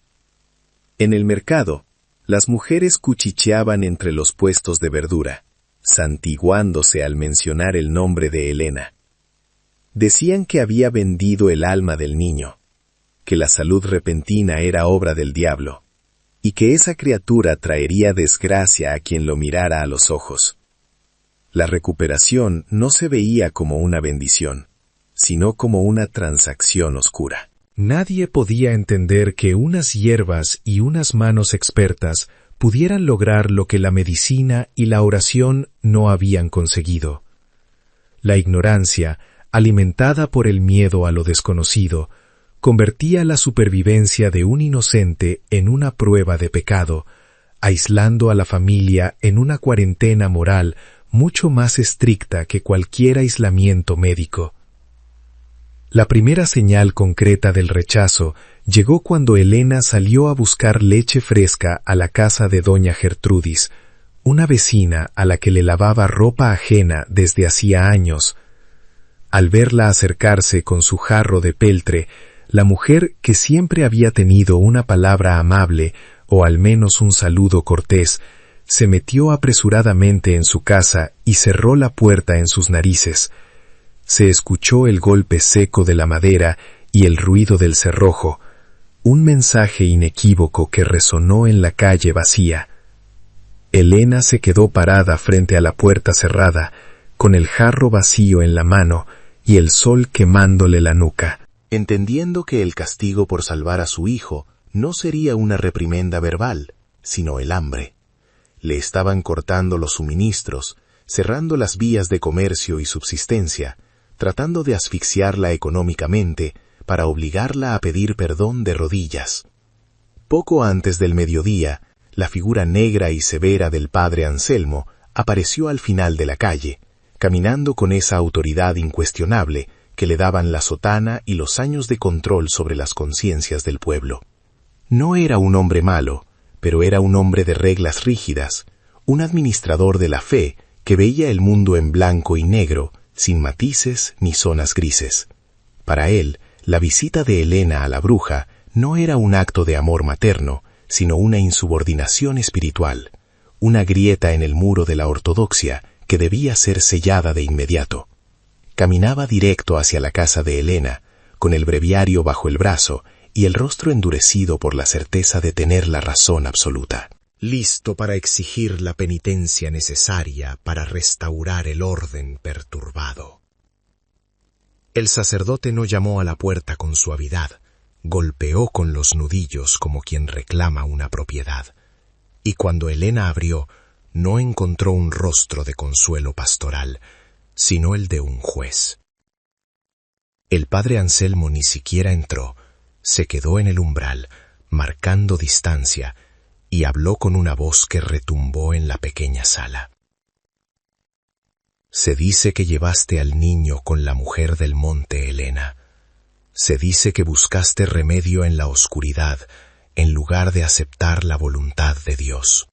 Speaker 3: En el mercado, las mujeres cuchicheaban entre los puestos de verdura, santiguándose al mencionar el nombre de Elena. Decían que había vendido el alma del niño, que la salud repentina era obra del diablo, y que esa criatura traería desgracia a quien lo mirara a los ojos. La recuperación no se veía como una bendición, sino como una transacción oscura.
Speaker 2: Nadie podía entender que unas hierbas y unas manos expertas pudieran lograr lo que la medicina y la oración no habían conseguido. La ignorancia, alimentada por el miedo a lo desconocido, convertía la supervivencia de un inocente en una prueba de pecado, aislando a la familia en una cuarentena moral mucho más estricta que cualquier aislamiento médico. La primera señal concreta del rechazo llegó cuando Elena salió a buscar leche fresca a la casa de doña Gertrudis, una vecina a la que le lavaba ropa ajena desde hacía años. Al verla acercarse con su jarro de peltre, la mujer, que siempre había tenido una palabra amable o al menos un saludo cortés, se metió apresuradamente en su casa y cerró la puerta en sus narices. Se escuchó el golpe seco de la madera y el ruido del cerrojo, un mensaje inequívoco que resonó en la calle vacía. Elena se quedó parada frente a la puerta cerrada, con el jarro vacío en la mano y el sol quemándole la nuca.
Speaker 1: Entendiendo que el castigo por salvar a su hijo no sería una reprimenda verbal, sino el hambre,
Speaker 2: Le estaban cortando los suministros, cerrando las vías de comercio y subsistencia, tratando de asfixiarla económicamente para obligarla a pedir perdón de rodillas. Poco antes del mediodía, la figura negra y severa del padre Anselmo apareció al final de la calle, caminando con esa autoridad incuestionable que le daban la sotana y los años de control sobre las conciencias del pueblo. No era un hombre malo, pero era un hombre de reglas rígidas, un administrador de la fe que veía el mundo en blanco y negro, sin matices ni zonas grises. Para él, la visita de Elena a la bruja no era un acto de amor materno, sino una insubordinación espiritual, una grieta en el muro de la ortodoxia que debía ser sellada de inmediato. Caminaba directo hacia la casa de Elena, con el breviario bajo el brazo y el rostro endurecido por la certeza de tener la razón absoluta.
Speaker 1: Listo para exigir la penitencia necesaria para restaurar el orden perturbado. El sacerdote no llamó a la puerta con suavidad, golpeó con los nudillos como quien reclama una propiedad, y cuando Elena abrió, no encontró un rostro de consuelo pastoral, sino el de un juez. El padre Anselmo ni siquiera entró, se quedó en el umbral, marcando distancia, y habló con una voz que retumbó en la pequeña sala. Se dice que llevaste al niño con la mujer del monte, Elena. Se dice que buscaste remedio en la oscuridad, en lugar de aceptar la voluntad de Dios.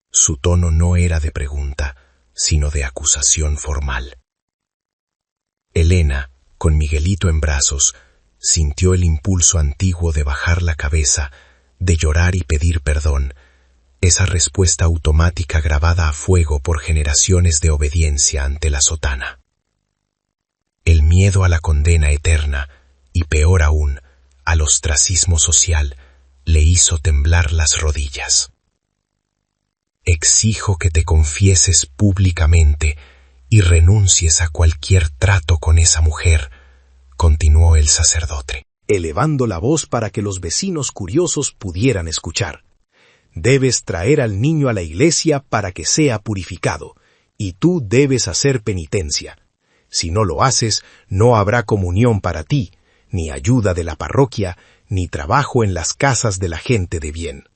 Speaker 1: Su tono no era de pregunta, sino de acusación formal. Elena, con Miguelito en brazos, sintió el impulso antiguo de bajar la cabeza, de llorar y pedir perdón, esa respuesta automática grabada a fuego por generaciones de obediencia ante la sotana. El miedo a la condena eterna, y peor aún, al ostracismo social, le hizo temblar las rodillas. Exijo que te confieses públicamente y renuncies a cualquier trato con esa mujer, continuó el sacerdote, elevando la voz para que los vecinos curiosos pudieran escuchar. Debes traer al niño a la iglesia para que sea purificado, y tú debes hacer penitencia. Si no lo haces, no habrá comunión para ti, ni ayuda de la parroquia, ni trabajo en las casas de la gente de bien.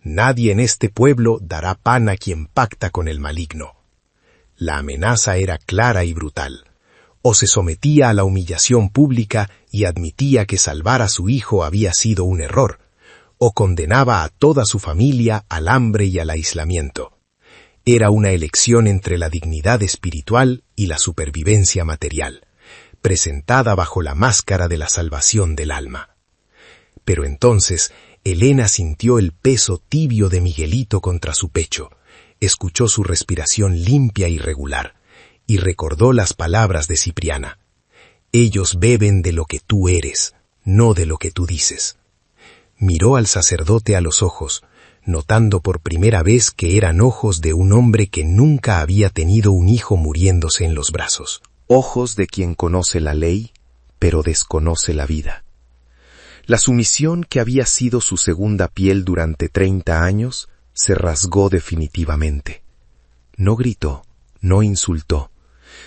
Speaker 1: Nadie en este pueblo dará pan a quien pacta con el maligno. La amenaza era clara y brutal. O se sometía a la humillación pública y admitía que salvar a su hijo había sido un error, o condenaba a toda su familia al hambre y al aislamiento. Era una elección entre la dignidad espiritual y la supervivencia material, presentada bajo la máscara de la salvación del alma. Pero entonces Elena sintió el peso tibio de Miguelito contra su pecho, escuchó su respiración limpia y regular, y recordó las palabras de Cipriana. Ellos beben de lo que tú eres, no de lo que tú dices. Miró al sacerdote a los ojos, notando por primera vez que eran ojos de un hombre que nunca había tenido un hijo muriéndose en los brazos. Ojos de quien conoce la ley, pero desconoce la vida. La sumisión que había sido su segunda piel durante 30 años se rasgó definitivamente. No gritó, no insultó,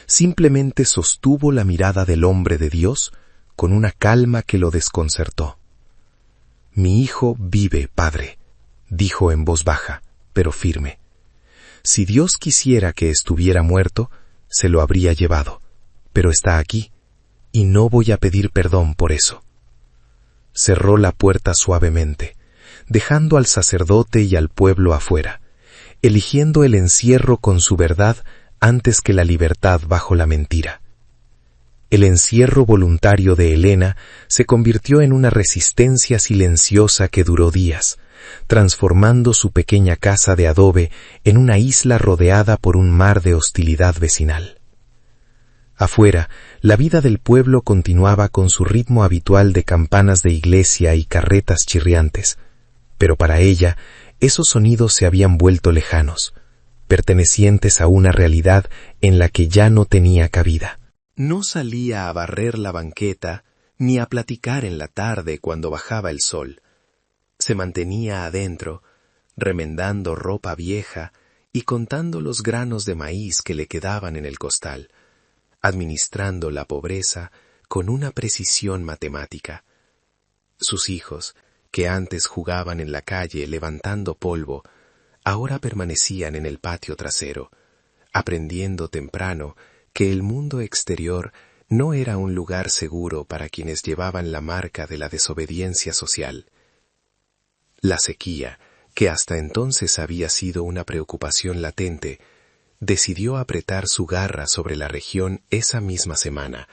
Speaker 1: simplemente sostuvo la mirada del hombre de Dios con una calma que lo desconcertó. Mi hijo vive, padre, dijo en voz baja, pero firme. Si Dios quisiera que estuviera muerto, se lo habría llevado, pero está aquí, y no voy a pedir perdón por eso. Cerró la puerta suavemente, dejando al sacerdote y al pueblo afuera, eligiendo el encierro con su verdad antes que la libertad bajo la mentira. El encierro voluntario de Elena se convirtió en una resistencia silenciosa que duró días, transformando su pequeña casa de adobe en una isla rodeada por un mar de hostilidad vecinal. Afuera, la vida del pueblo continuaba con su ritmo habitual de campanas de iglesia y carretas chirriantes, pero para ella, esos sonidos se habían vuelto lejanos, pertenecientes a una realidad en la que ya no tenía cabida. No salía a barrer la banqueta ni a platicar en la tarde cuando bajaba el sol. Se mantenía adentro,
Speaker 3: remendando ropa vieja y contando los granos de maíz que le quedaban en el costal, administrando la pobreza con una precisión matemática. Sus hijos, que antes jugaban en la calle levantando polvo, ahora permanecían en el patio trasero, aprendiendo temprano que el mundo exterior no era un lugar seguro para quienes llevaban la marca de la desobediencia social. La sequía, que hasta entonces había sido una preocupación latente, decidió apretar su garra sobre la región esa misma semana,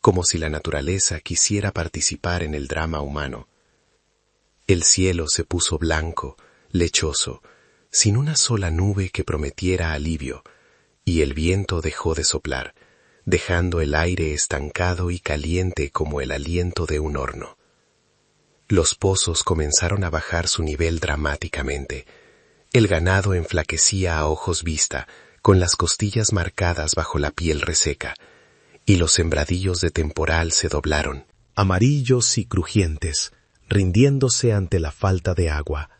Speaker 3: como si la naturaleza quisiera participar en el drama humano. El cielo se puso blanco, lechoso, sin una sola nube que prometiera alivio, y el viento dejó de soplar, dejando el aire estancado y caliente como el aliento de un horno. Los pozos comenzaron a bajar su nivel dramáticamente. El ganado enflaquecía a ojos vista, con las costillas marcadas bajo la piel reseca, y los sembradíos de temporal se doblaron,
Speaker 2: amarillos y crujientes, rindiéndose ante la falta de agua.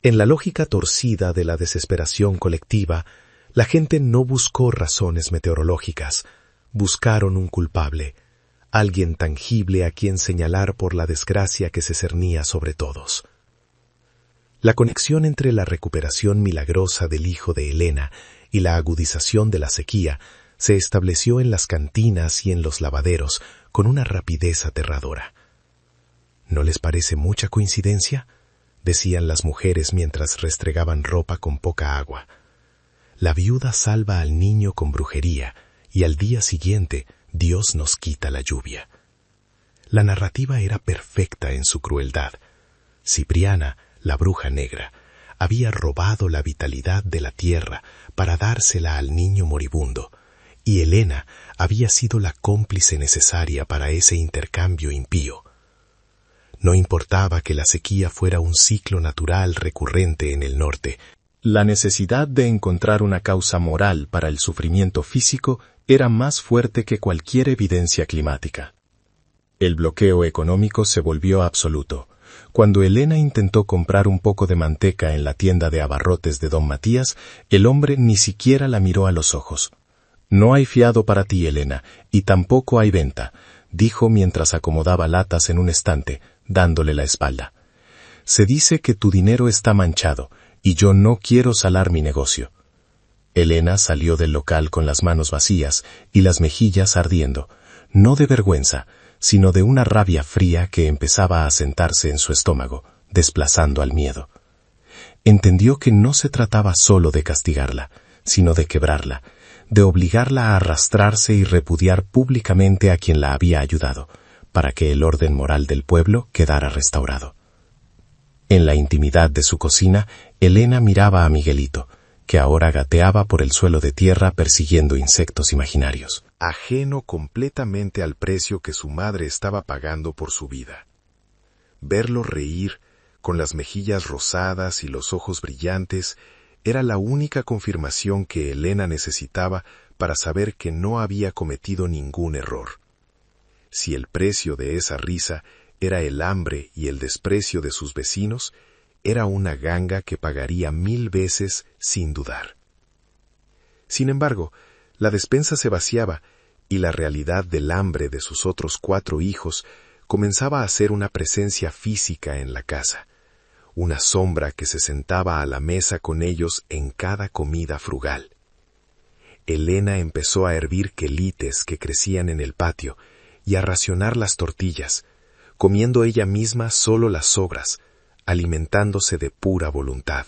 Speaker 2: En la lógica torcida de la desesperación colectiva, la gente no buscó razones meteorológicas, buscaron un culpable, alguien tangible a quien señalar por la desgracia que se cernía sobre todos. La conexión entre la recuperación milagrosa del hijo de Elena y la agudización de la sequía se estableció en las cantinas y en los lavaderos con una rapidez aterradora. ¿No les parece mucha coincidencia?, decían las mujeres mientras restregaban ropa con poca agua. La viuda salva al niño con brujería y al día siguiente Dios nos quita la lluvia. La narrativa era perfecta en su crueldad. Cipriana, la bruja negra, había robado la vitalidad de la tierra para dársela al niño moribundo, y Elena había sido la cómplice necesaria para ese intercambio impío. No importaba que la sequía fuera un ciclo natural recurrente en el norte. La necesidad de encontrar una causa moral para el sufrimiento físico era más fuerte que cualquier evidencia climática. El bloqueo económico se volvió absoluto. Cuando Elena intentó comprar un poco de manteca en la tienda de abarrotes de don Matías, el hombre ni siquiera la miró a los ojos. «No hay fiado para ti, Elena, y tampoco hay venta», dijo mientras acomodaba latas en un estante, dándole la espalda. «Se dice que tu dinero está manchado, y yo no quiero salar mi negocio». Elena salió del local con las manos vacías y las mejillas ardiendo, no de vergüenza, sino de una rabia fría que empezaba a asentarse en su estómago, desplazando al miedo. Entendió que no se trataba solo de castigarla, sino de quebrarla, de obligarla a arrastrarse y repudiar públicamente a quien la había ayudado, para que el orden moral del pueblo quedara restaurado. En la intimidad de su cocina, Elena miraba a Miguelito, que ahora gateaba por el suelo de tierra persiguiendo insectos imaginarios.
Speaker 1: Ajeno completamente al precio que su madre estaba pagando por su vida. Verlo reír, con las mejillas rosadas y los ojos brillantes, era la única confirmación que Elena necesitaba para saber que no había cometido ningún error. Si el precio de esa risa era el hambre y el desprecio de sus vecinos, era una ganga que pagaría 1000 veces sin dudar. Sin embargo, la despensa se vaciaba y la realidad del hambre de sus otros 4 hijos comenzaba a ser una presencia física en la casa, una sombra que se sentaba a la mesa con ellos en cada comida frugal. Elena empezó a hervir quelites que crecían en el patio y a racionar las tortillas, comiendo ella misma solo las sobras, alimentándose de pura voluntad.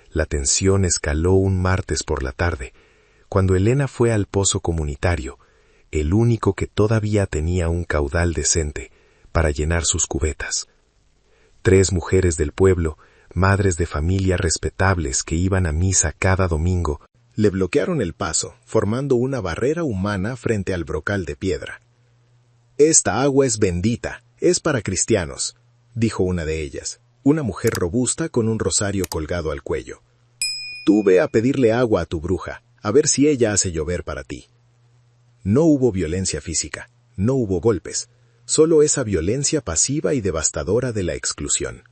Speaker 1: La tensión escaló un martes por la tarde, cuando Elena fue al pozo comunitario, el único que todavía tenía un caudal decente, para llenar sus cubetas. 3 mujeres del pueblo, madres de familia respetables que iban a misa cada domingo, le bloquearon el paso, formando una barrera humana frente al brocal de piedra. «Esta agua es bendita, es para cristianos», dijo una de ellas, una mujer robusta con un rosario colgado al cuello. «Tú ve a pedirle agua a tu bruja, a ver si ella hace llover para ti». No hubo violencia física, no hubo golpes, solo esa violencia pasiva y devastadora de la exclusión.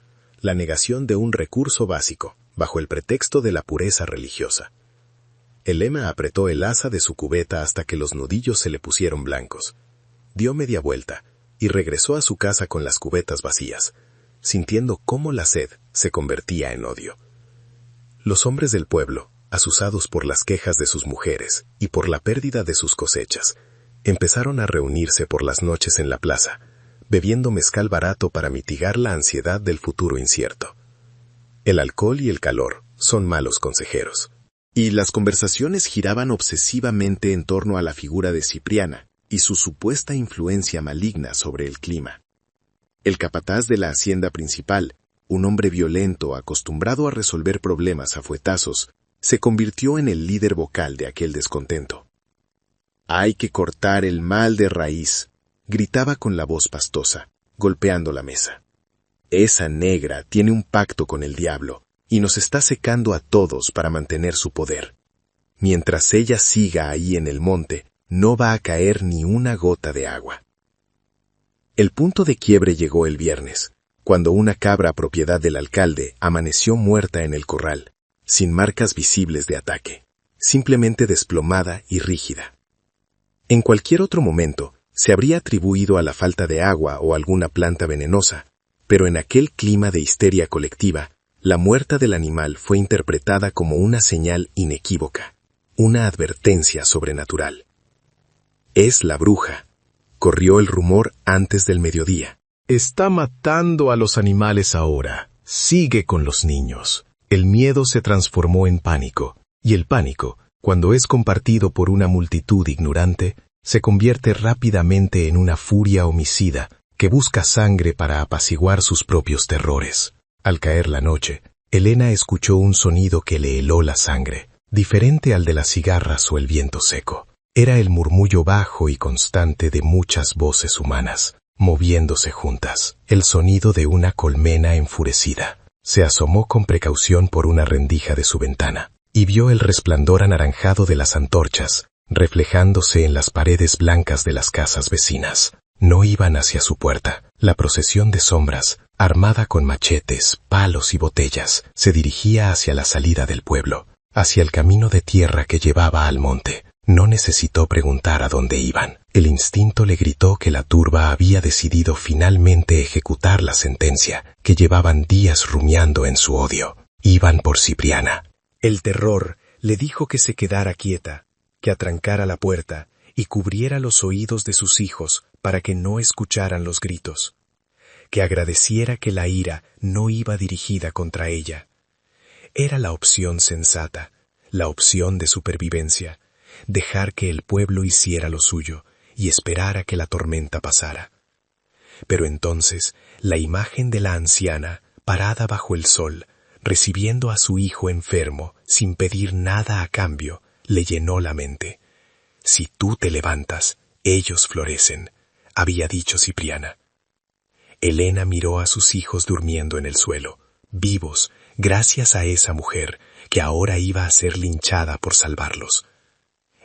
Speaker 2: la negación de un recurso básico, bajo el pretexto de la pureza religiosa. Elena apretó el asa de su cubeta hasta que los nudillos se le pusieron blancos. Dio media vuelta y regresó a su casa con las cubetas vacías, sintiendo cómo la sed se convertía en odio. Los hombres del pueblo, asusados por las quejas de sus mujeres y por la pérdida de sus cosechas, empezaron a reunirse por las noches en la plaza, bebiendo mezcal barato para mitigar la ansiedad del futuro incierto. El alcohol y el calor son malos consejeros. Y las conversaciones giraban obsesivamente en torno a la figura de Cipriana y su supuesta influencia maligna sobre el clima. El capataz de la hacienda principal, un hombre violento acostumbrado a resolver problemas a fuetazos, se convirtió en el líder vocal de aquel descontento. «Hay que cortar el mal de raíz», gritaba con la voz pastosa, golpeando la mesa. «Esa negra tiene un pacto con el diablo y nos está secando a todos para mantener su poder. Mientras ella siga ahí en el monte, no va a caer ni una gota de agua». El punto de quiebre llegó el viernes, cuando una cabra propiedad del alcalde amaneció muerta en el corral, sin marcas visibles de ataque, simplemente desplomada y rígida. En cualquier otro momento, se habría atribuido a la falta de agua o alguna planta venenosa, pero en aquel clima de histeria colectiva, la muerte del animal fue interpretada como una señal inequívoca, una advertencia sobrenatural. «Es la bruja», corrió el rumor antes del mediodía.
Speaker 1: «Está matando a los animales ahora. Sigue con los niños». El miedo se transformó en pánico, y el pánico, cuando es compartido por una multitud ignorante, se convierte rápidamente en una furia homicida que busca sangre para apaciguar sus propios terrores. Al caer la noche, Elena escuchó un sonido que le heló la sangre, diferente al de las cigarras o el viento seco. Era el murmullo bajo y constante de muchas voces humanas, moviéndose juntas, el sonido de una colmena enfurecida. Se asomó con precaución por una rendija de su ventana, y vio el resplandor anaranjado de las antorchas, reflejándose en las paredes blancas de las casas vecinas. No iban hacia su puerta. La procesión de sombras, armada con machetes, palos y botellas, se dirigía hacia la salida del pueblo, hacia el camino de tierra que llevaba al monte. No necesitó preguntar a dónde iban. El instinto le gritó que la turba había decidido finalmente ejecutar la sentencia que llevaban días rumiando en su odio. Iban por Cipriana. El terror le dijo que se quedara quieta, que atrancara la puerta y cubriera los oídos de sus hijos para que no escucharan los gritos, que agradeciera que la ira no iba dirigida contra ella. Era la opción sensata, la opción de supervivencia, dejar que el pueblo hiciera lo suyo y esperar a que la tormenta pasara. Pero entonces la imagen de la anciana, parada bajo el sol, recibiendo a su hijo enfermo sin pedir nada a cambio, le llenó la mente. «Si tú te levantas, ellos florecen», había dicho Cipriana. Elena miró a sus hijos durmiendo en el suelo, vivos, gracias a esa mujer que ahora iba a ser linchada por salvarlos.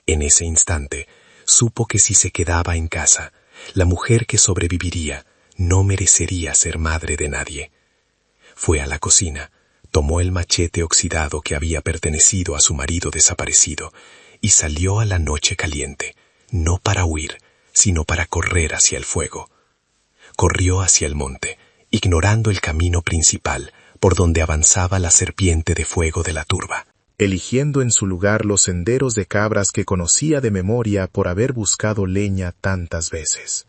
Speaker 1: En ese instante, supo que si se quedaba en casa, la mujer que sobreviviría no merecería ser madre de nadie. Fue a la cocina, tomó el machete oxidado que había pertenecido a su marido desaparecido y salió a la noche caliente, no para huir, sino para correr hacia el fuego. Corrió hacia el monte, ignorando el camino principal por donde avanzaba la serpiente de fuego de la turba, eligiendo en su lugar los senderos de cabras que conocía de memoria por haber buscado leña tantas veces.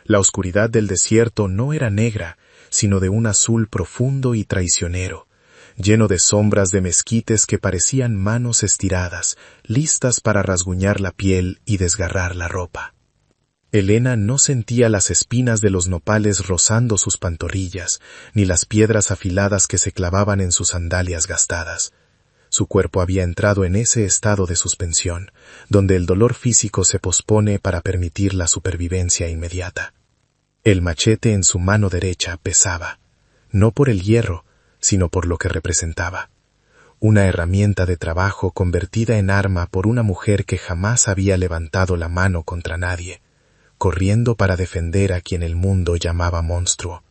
Speaker 1: La oscuridad del desierto no era negra, sino de un azul profundo y traicionero, lleno de sombras de mezquites que parecían manos estiradas, listas para rasguñar la piel y desgarrar la ropa. Elena no sentía las espinas de los nopales rozando sus pantorrillas, ni las piedras afiladas que se clavaban en sus sandalias gastadas. Su cuerpo había entrado en ese estado de suspensión, donde el dolor físico se pospone para permitir la supervivencia inmediata. El machete en su mano derecha pesaba, no por el hierro, sino por lo que representaba. Una herramienta de trabajo convertida en arma por una mujer que jamás había levantado la mano contra nadie, corriendo para defender a quien el mundo llamaba monstruo.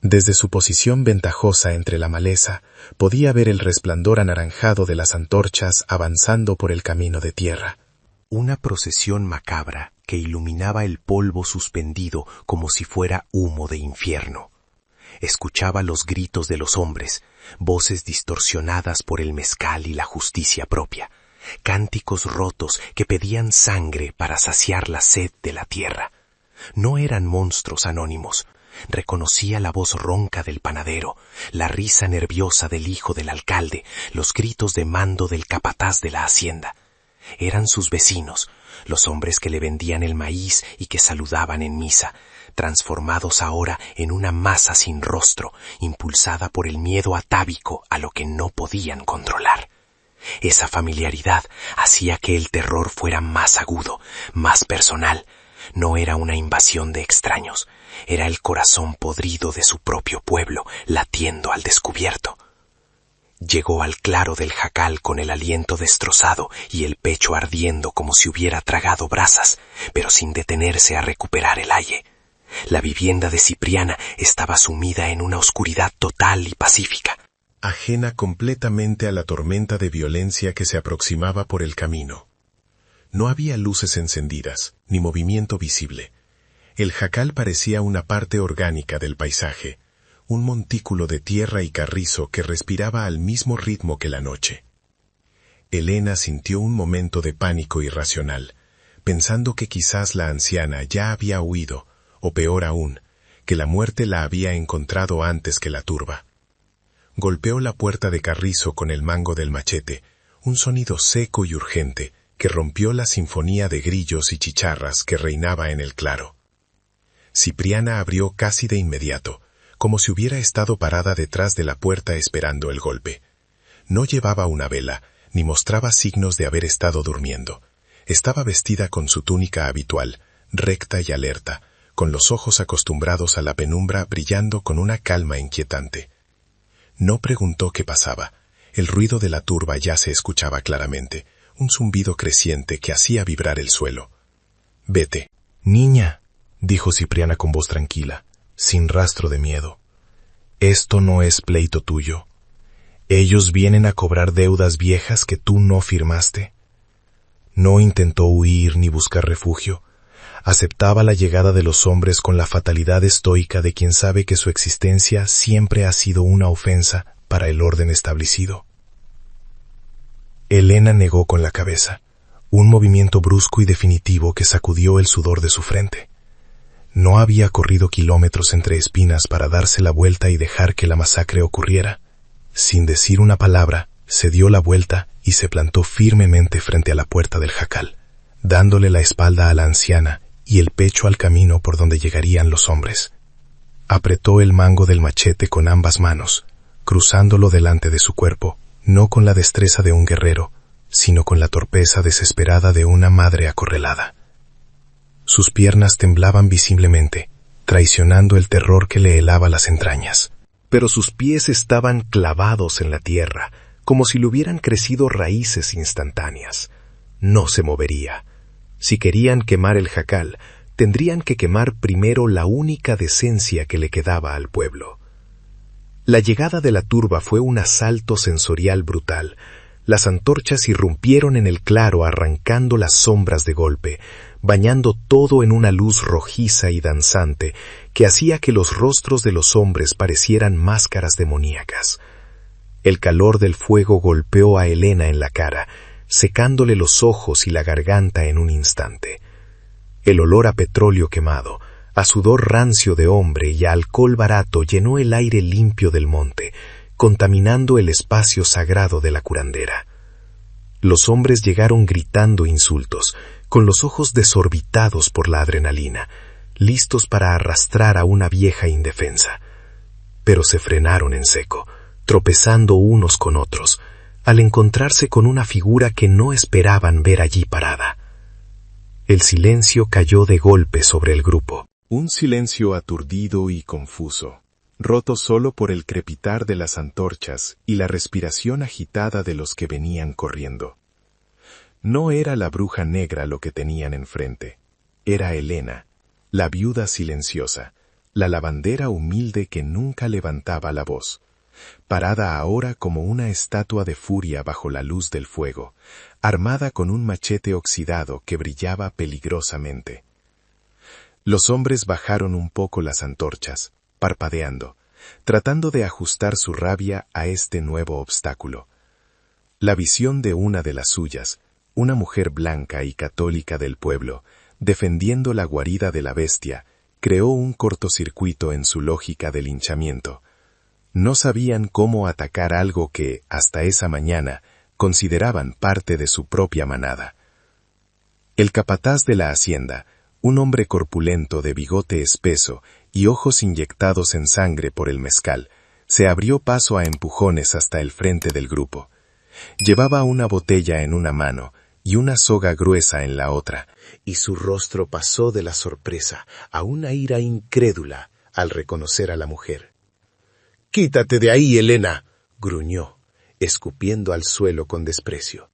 Speaker 2: Desde su posición ventajosa entre la maleza, podía ver el resplandor anaranjado de las antorchas avanzando por el camino de tierra. Una procesión macabra que iluminaba el polvo suspendido como si fuera humo de infierno. Escuchaba los gritos de los hombres, voces distorsionadas por el mezcal y la justicia propia, cánticos rotos que pedían sangre para saciar la sed de la tierra. No eran monstruos anónimos. Reconocía la voz ronca del panadero, la risa nerviosa del hijo del alcalde, los gritos de mando del capataz de la hacienda. Eran sus vecinos, los hombres que le vendían el maíz y que saludaban en misa, transformados ahora en una masa sin rostro, impulsada por el miedo atávico a lo que no podían controlar. Esa familiaridad hacía que el terror fuera más agudo, más personal. No era una invasión de extraños, era el corazón podrido de su propio pueblo latiendo al descubierto. Llegó al claro del jacal con el aliento destrozado y el pecho ardiendo como si hubiera tragado brasas, pero sin detenerse a recuperar el aire. La vivienda de Cipriana estaba sumida en una oscuridad total y pacífica, ajena completamente a la tormenta de violencia que se aproximaba por el camino. No había luces encendidas, ni movimiento visible. El jacal parecía una parte orgánica del paisaje, un montículo de tierra y carrizo que respiraba al mismo ritmo que la noche. Elena sintió un momento de pánico irracional, pensando que quizás la anciana ya había huido, o peor aún, que la muerte la había encontrado antes que la turba. Golpeó la puerta de carrizo con el mango del machete, un sonido seco y urgente, que rompió la sinfonía de grillos y chicharras que reinaba en el claro. Cipriana abrió casi de inmediato, como si hubiera estado parada detrás de la puerta esperando el golpe. No llevaba una vela, ni mostraba signos de haber estado durmiendo. Estaba vestida con su túnica habitual, recta y alerta, con los ojos acostumbrados a la penumbra brillando con una calma inquietante. No preguntó qué pasaba. El ruido de la turba ya se escuchaba claramente, un zumbido creciente que hacía vibrar el suelo. «Vete». «Niña», dijo Cipriana con voz tranquila, sin rastro de miedo. «Esto no es pleito tuyo. Ellos vienen a cobrar deudas viejas que tú no firmaste». No intentó huir ni buscar refugio. Aceptaba la llegada de los hombres con la fatalidad estoica de quien sabe que su existencia siempre ha sido una ofensa para el orden establecido. Elena negó con la cabeza, un movimiento brusco y definitivo que sacudió el sudor de su frente. No había corrido kilómetros entre espinas para darse la vuelta y dejar que la masacre ocurriera. Sin decir una palabra, se dio la vuelta y se plantó firmemente frente a la puerta del jacal, dándole la espalda a la anciana y el pecho al camino por donde llegarían los hombres. Apretó el mango del machete con ambas manos, cruzándolo delante de su cuerpo, no con la destreza de un guerrero, sino con la torpeza desesperada de una madre acorralada. Sus piernas temblaban visiblemente, traicionando el terror que le helaba las entrañas. Pero sus pies estaban clavados en la tierra, como si le hubieran crecido raíces instantáneas. No se movería. Si querían quemar el jacal, tendrían que quemar primero la única decencia que le quedaba al pueblo. La llegada de la turba fue un asalto sensorial brutal. Las antorchas irrumpieron en el claro arrancando las sombras de golpe, bañando todo en una luz rojiza y danzante que hacía que los rostros de los hombres parecieran máscaras demoníacas. El calor del fuego golpeó a Elena en la cara, secándole los ojos y la garganta en un instante. El olor a petróleo quemado, a sudor rancio de hombre y a alcohol barato llenó el aire limpio del monte, contaminando el espacio sagrado de la curandera. Los hombres llegaron gritando insultos, con los ojos desorbitados por la adrenalina, listos para arrastrar a una vieja indefensa. Pero se frenaron en seco, tropezando unos con otros, al encontrarse con una figura que no esperaban ver allí parada. El silencio cayó de golpe sobre el grupo.
Speaker 3: Un silencio aturdido y confuso, roto solo por el crepitar de las antorchas y la respiración agitada de los que venían corriendo. No era la bruja negra lo que tenían enfrente, era Elena, la viuda silenciosa,
Speaker 2: la lavandera humilde que nunca levantaba la voz, parada ahora como una estatua de furia bajo la luz del fuego, armada con un machete oxidado que brillaba peligrosamente. Los hombres bajaron un poco las antorchas, parpadeando, tratando de ajustar su rabia a este nuevo obstáculo. La visión de una de las suyas, una mujer blanca y católica del pueblo, defendiendo la guarida de la bestia, creó un cortocircuito en su lógica de linchamiento. No sabían cómo atacar algo que, hasta esa mañana, consideraban parte de su propia manada. El capataz de la hacienda, un hombre corpulento de bigote espeso y ojos inyectados en sangre por el mezcal, se abrió paso a empujones hasta el frente del grupo. Llevaba una botella en una mano y una soga gruesa en la otra,
Speaker 1: y su rostro pasó de la sorpresa a una ira incrédula al reconocer a la mujer. «¡Quítate de ahí, Elena!», gruñó, escupiendo al suelo con desprecio.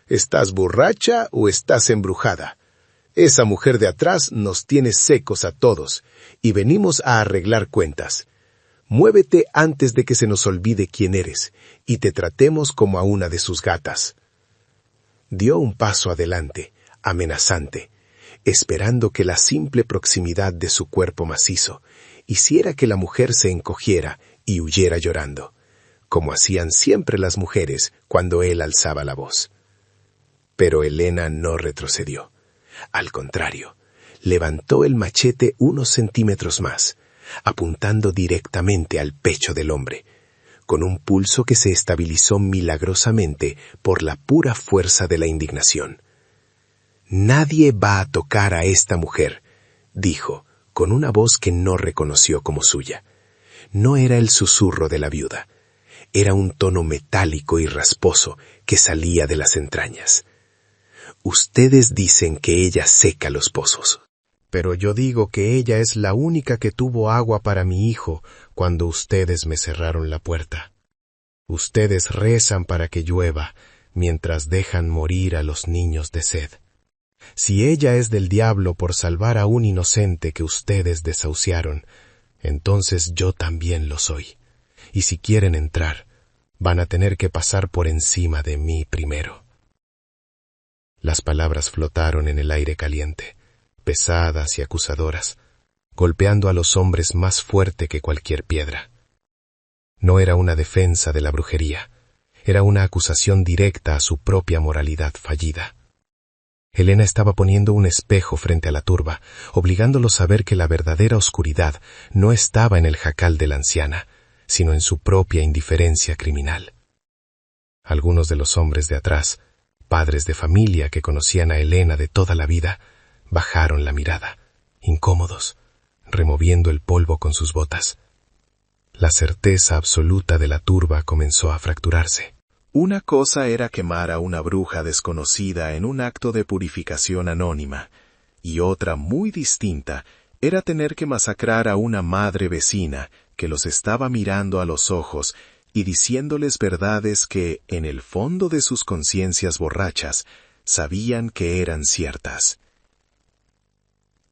Speaker 1: «¿Estás borracha o estás embrujada? Esa mujer de atrás nos tiene secos a todos, y venimos a arreglar cuentas. Muévete antes de que se nos olvide quién eres, y te tratemos como a una de sus gatas». Dio un paso adelante, amenazante, esperando que la simple proximidad de su cuerpo macizo hiciera que la mujer se encogiera y huyera llorando, como hacían siempre las mujeres cuando él alzaba la voz. Pero Elena no retrocedió. Al contrario, levantó el machete unos centímetros más, apuntando directamente al pecho del hombre, con un pulso que se estabilizó milagrosamente por la pura fuerza de la indignación. «Nadie va a tocar a esta mujer», dijo, con una voz que no reconoció como suya. No era el susurro de la viuda, era un tono metálico y rasposo que salía de las entrañas. «Ustedes dicen que ella seca los pozos, pero yo digo que ella es la única que tuvo agua para mi hijo cuando ustedes me cerraron la puerta. Ustedes rezan para que llueva, mientras dejan morir a los niños de sed. Si ella es del diablo por salvar a un inocente que ustedes desahuciaron, entonces yo también lo soy. Y si quieren entrar, van a tener que pasar por encima de mí primero». Las palabras flotaron en el aire caliente, pesadas y acusadoras, golpeando a los hombres más fuerte que cualquier piedra. No era una defensa de la brujería, era una acusación directa a su propia moralidad fallida. Elena estaba poniendo un espejo frente a la turba, obligándolos a ver que la verdadera oscuridad no estaba en el jacal de la anciana, sino en su propia indiferencia criminal. Algunos de los hombres de atrás, padres de familia que conocían a Elena de toda la vida, bajaron la mirada, incómodos, removiendo el polvo con sus botas. La certeza absoluta de la turba comenzó a fracturarse.
Speaker 2: Una cosa era quemar a una bruja desconocida en un acto de purificación anónima, y otra muy distinta era tener que masacrar a una madre vecina que los estaba mirando a los ojos y diciéndoles verdades que, en el fondo de sus conciencias borrachas, sabían que eran ciertas.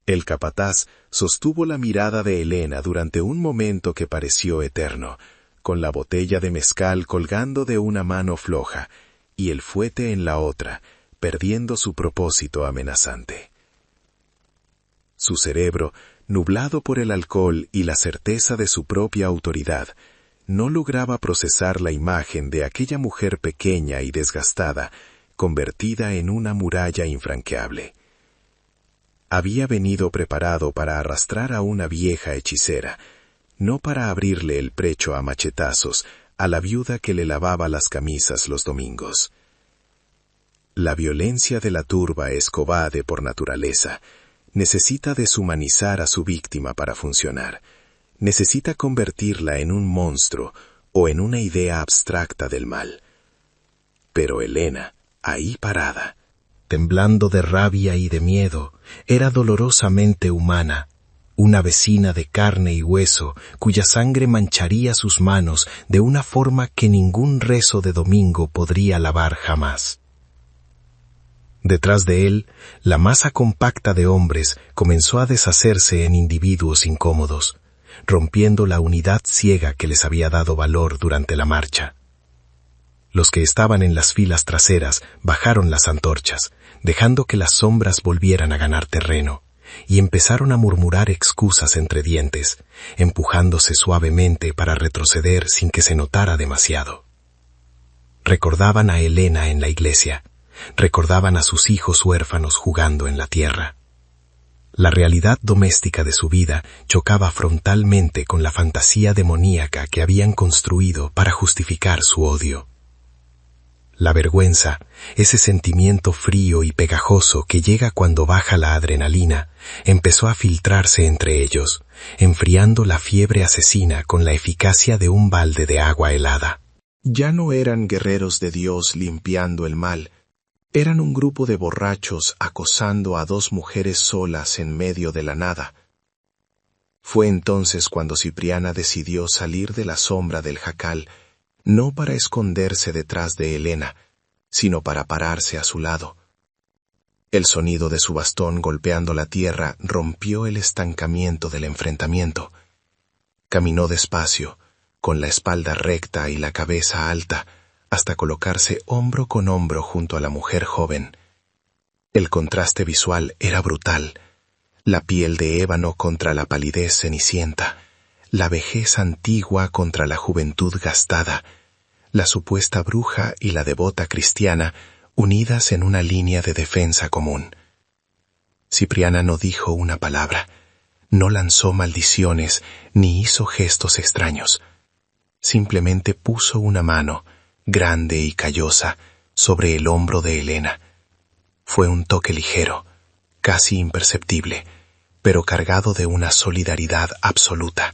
Speaker 2: El capataz sostuvo la mirada de Elena durante un momento que pareció eterno, con la botella de mezcal colgando de una mano floja y el fuete en la otra, perdiendo su propósito amenazante. Su cerebro, nublado por el alcohol y la certeza de su propia autoridad, no lograba procesar la imagen de aquella mujer pequeña y desgastada, convertida en una muralla infranqueable. Había venido preparado para arrastrar a una vieja hechicera, no para abrirle el pecho a machetazos a la viuda que le lavaba las camisas los domingos. La violencia de la turba es cobarde por naturaleza. Necesita deshumanizar a su víctima para funcionar. Necesita convertirla en un monstruo o en una idea abstracta del mal. Pero Elena, ahí parada, temblando de rabia y de miedo, era dolorosamente humana, una vecina de carne y hueso cuya sangre mancharía sus manos de una forma que ningún rezo de domingo podría lavar jamás. Detrás de él, la masa compacta de hombres comenzó a deshacerse en individuos incómodos, rompiendo la unidad ciega que les había dado valor durante la marcha. Los que estaban en las filas traseras bajaron las antorchas, dejando que las sombras volvieran a ganar terreno, y empezaron a murmurar excusas entre dientes, empujándose suavemente para retroceder sin que se notara demasiado. Recordaban a Helena en la iglesia, recordaban a sus hijos huérfanos jugando en la tierra. La realidad doméstica de su vida chocaba frontalmente con la fantasía demoníaca que habían construido para justificar su odio. La vergüenza, ese sentimiento frío y pegajoso que llega cuando baja la adrenalina, empezó a filtrarse entre ellos, enfriando la fiebre asesina con la eficacia de un balde de agua helada.
Speaker 3: Ya no eran guerreros de Dios limpiando el mal, eran un grupo de borrachos acosando a dos mujeres solas en medio de la nada. Fue entonces cuando Cipriana decidió salir de la sombra del jacal, no para esconderse detrás de Helena, sino para pararse a su lado. El sonido de su bastón golpeando la tierra rompió el estancamiento del enfrentamiento. Caminó despacio, con la espalda recta y la cabeza alta, hasta colocarse hombro con hombro junto a la mujer joven. El contraste visual era brutal. La piel de ébano contra la palidez cenicienta, la vejez antigua contra la juventud gastada, la supuesta bruja y la devota cristiana unidas en una línea de defensa común. Cipriana no dijo una palabra, no lanzó maldiciones ni hizo gestos extraños. Simplemente puso una mano, grande y callosa, sobre el hombro de Helena. Fue un toque ligero, casi imperceptible, pero cargado de una solidaridad absoluta.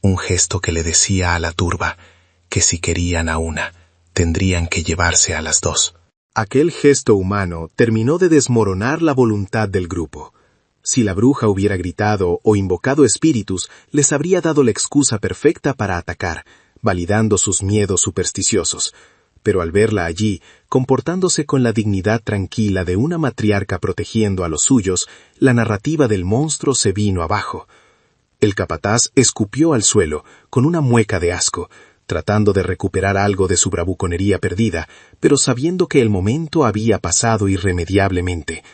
Speaker 3: Un gesto que le decía a la turba que si querían a una, tendrían que llevarse a las dos.
Speaker 2: Aquel gesto humano terminó de desmoronar la voluntad del grupo. Si la bruja hubiera gritado o invocado espíritus, les habría dado la excusa perfecta para atacar, validando sus miedos supersticiosos. Pero al verla allí, comportándose con la dignidad tranquila de una matriarca protegiendo a los suyos, la narrativa del monstruo se vino abajo. El capataz escupió al suelo, con una mueca de asco, tratando de recuperar algo de su bravuconería perdida, pero sabiendo que el momento había pasado irremediablemente.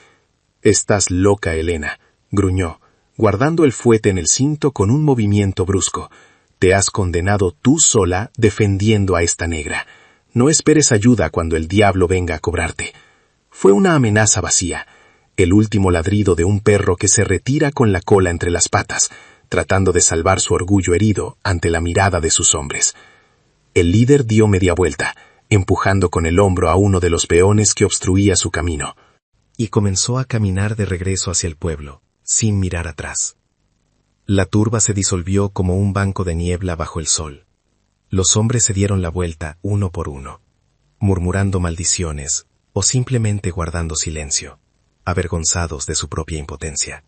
Speaker 2: «Estás loca, Helena», gruñó, guardando el fuete en el cinto con un movimiento brusco. «Te has condenado tú sola defendiendo a esta negra. No esperes ayuda cuando el diablo venga a cobrarte». Fue una amenaza vacía, el último ladrido de un perro que se retira con la cola entre las patas, tratando de salvar su orgullo herido ante la mirada de sus hombres. El líder dio media vuelta, empujando con el hombro a uno de los peones que obstruía su camino, y comenzó a caminar de regreso hacia el pueblo, sin mirar atrás. La turba se disolvió como un banco de niebla bajo el sol. Los hombres se dieron la vuelta uno por uno, murmurando maldiciones o simplemente guardando silencio, avergonzados de su propia impotencia.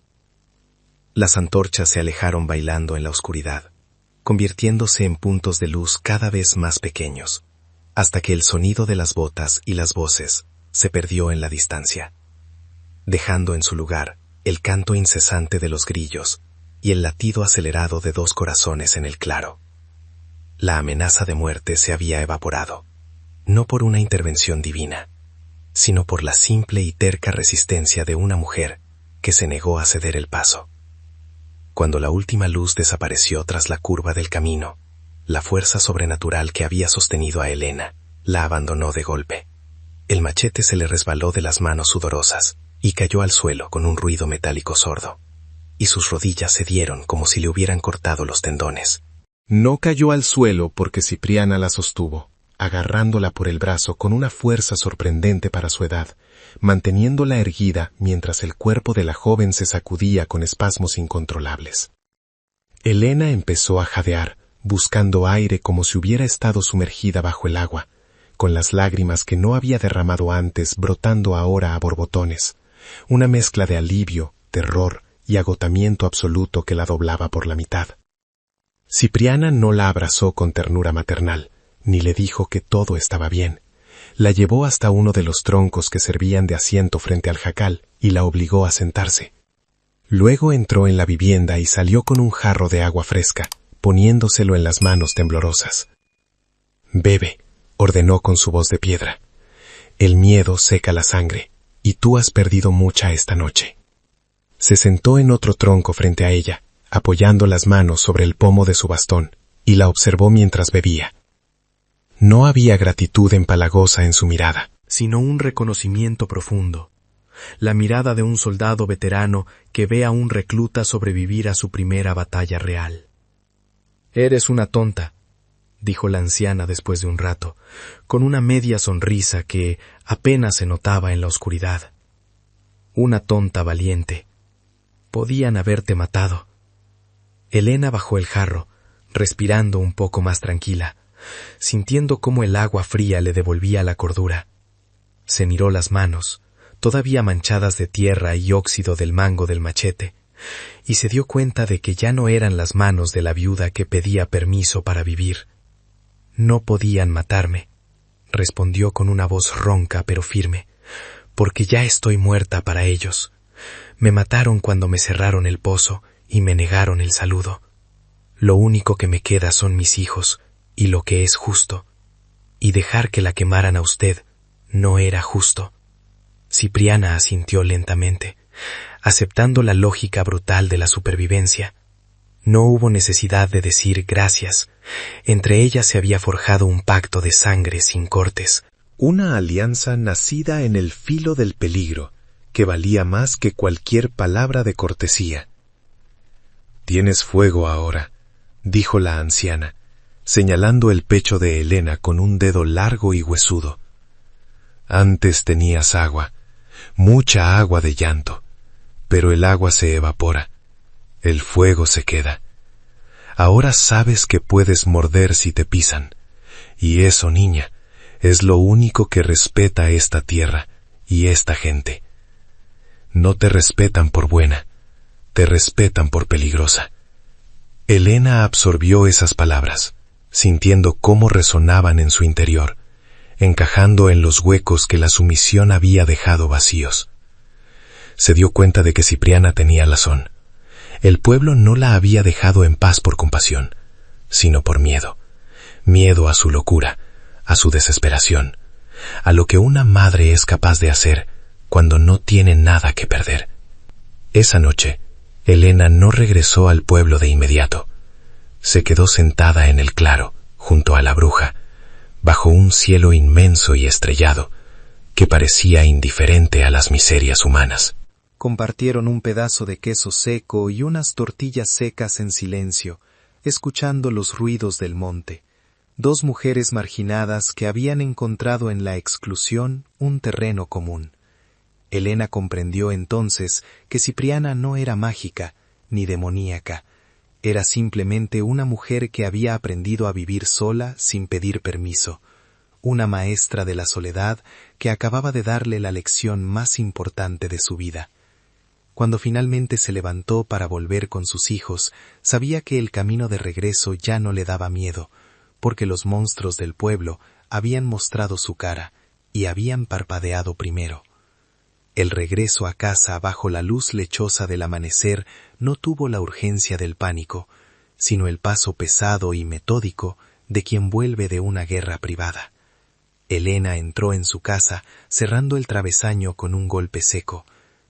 Speaker 2: Las antorchas se alejaron bailando en la oscuridad, convirtiéndose en puntos de luz cada vez más pequeños, hasta que el sonido de las botas y las voces se perdió en la distancia, dejando en su lugar el canto incesante de los grillos y el latido acelerado de dos corazones en el claro. La amenaza de muerte se había evaporado, no por una intervención divina, sino por la simple y terca resistencia de una mujer que se negó a ceder el paso. Cuando la última luz desapareció tras la curva del camino, la fuerza sobrenatural que había sostenido a Helena la abandonó de golpe. El machete se le resbaló de las manos sudorosas y cayó al suelo con un ruido metálico sordo, y sus rodillas se dieron como si le hubieran cortado los tendones.
Speaker 4: No cayó al suelo porque Cipriana la sostuvo, agarrándola por el brazo con una fuerza sorprendente para su edad, manteniéndola erguida mientras el cuerpo de la joven se sacudía con espasmos incontrolables. Helena empezó a jadear, buscando aire como si hubiera estado sumergida bajo el agua, con las lágrimas que no había derramado antes brotando ahora a borbotones, una mezcla de alivio, terror y agotamiento absoluto que la doblaba por la mitad. Cipriana no la abrazó con ternura maternal, ni le dijo que todo estaba bien. La llevó hasta uno de los troncos que servían de asiento frente al jacal y la obligó a sentarse. Luego entró en la vivienda y salió con un jarro de agua fresca, poniéndoselo en las manos temblorosas. «Bebe», ordenó con su voz de piedra. «El miedo seca la sangre, y tú has perdido mucha esta noche». Se sentó en otro tronco frente a ella, apoyando las manos sobre el pomo de su bastón, y la observó mientras bebía. No había gratitud empalagosa en su mirada,
Speaker 1: sino un reconocimiento profundo. La mirada de un soldado veterano que ve a un recluta sobrevivir a su primera batalla real. «Eres una tonta», dijo la anciana después de un rato, con una media sonrisa que apenas se notaba en la oscuridad. «Una tonta valiente. Podían haberte matado». Elena bajó el jarro, respirando un poco más tranquila, sintiendo cómo el agua fría le devolvía la cordura. Se miró las manos, todavía manchadas de tierra y óxido del mango del machete, y se dio cuenta de que ya no eran las manos de la viuda que pedía permiso para vivir. «No podían matarme», respondió con una voz ronca pero firme, «porque ya estoy muerta para ellos. Me mataron cuando me cerraron el pozo y me negaron el saludo. Lo único que me queda son mis hijos y lo que es justo, y dejar que la quemaran a usted no era justo». Cipriana asintió lentamente, aceptando la lógica brutal de la supervivencia. No hubo necesidad de decir gracias. Entre ellas se había forjado un pacto de sangre sin cortes.
Speaker 2: Una alianza nacida en el filo del peligro, que valía más que cualquier palabra de cortesía. «Tienes fuego ahora», dijo la anciana, señalando el pecho de Elena con un dedo largo y huesudo. «Antes tenías agua, mucha agua de llanto, pero el agua se evapora, el fuego se queda. Ahora sabes que puedes morder si te pisan, y eso, niña, es lo único que respeta esta tierra y esta gente. No te respetan por buena, te respetan por peligrosa». Elena absorbió esas palabras, sintiendo cómo resonaban en su interior, encajando en los huecos que la sumisión había dejado vacíos. Se dio cuenta de que Cipriana tenía razón. El pueblo no la había dejado en paz por compasión, sino por miedo. Miedo a su locura, a su desesperación, a lo que una madre es capaz de hacer cuando no tiene nada que perder. Esa noche, Elena no regresó al pueblo de inmediato. Se quedó sentada en el claro, junto a la bruja, bajo un cielo inmenso y estrellado, que parecía indiferente a las miserias humanas.
Speaker 1: Compartieron un pedazo de queso seco y unas tortillas secas en silencio, escuchando los ruidos del monte. Dos mujeres marginadas que habían encontrado en la exclusión un terreno común. Elena comprendió entonces que Cipriana no era mágica ni demoníaca. Era simplemente una mujer que había aprendido a vivir sola sin pedir permiso. Una maestra de la soledad que acababa de darle la lección más importante de su vida. Cuando finalmente se levantó para volver con sus hijos, sabía que el camino de regreso ya no le daba miedo, porque los monstruos del pueblo habían mostrado su cara y habían parpadeado primero. El regreso a casa bajo la luz lechosa del amanecer no tuvo la urgencia del pánico, sino el paso pesado y metódico de quien vuelve de una guerra privada. Elena entró en su casa cerrando el travesaño con un golpe seco,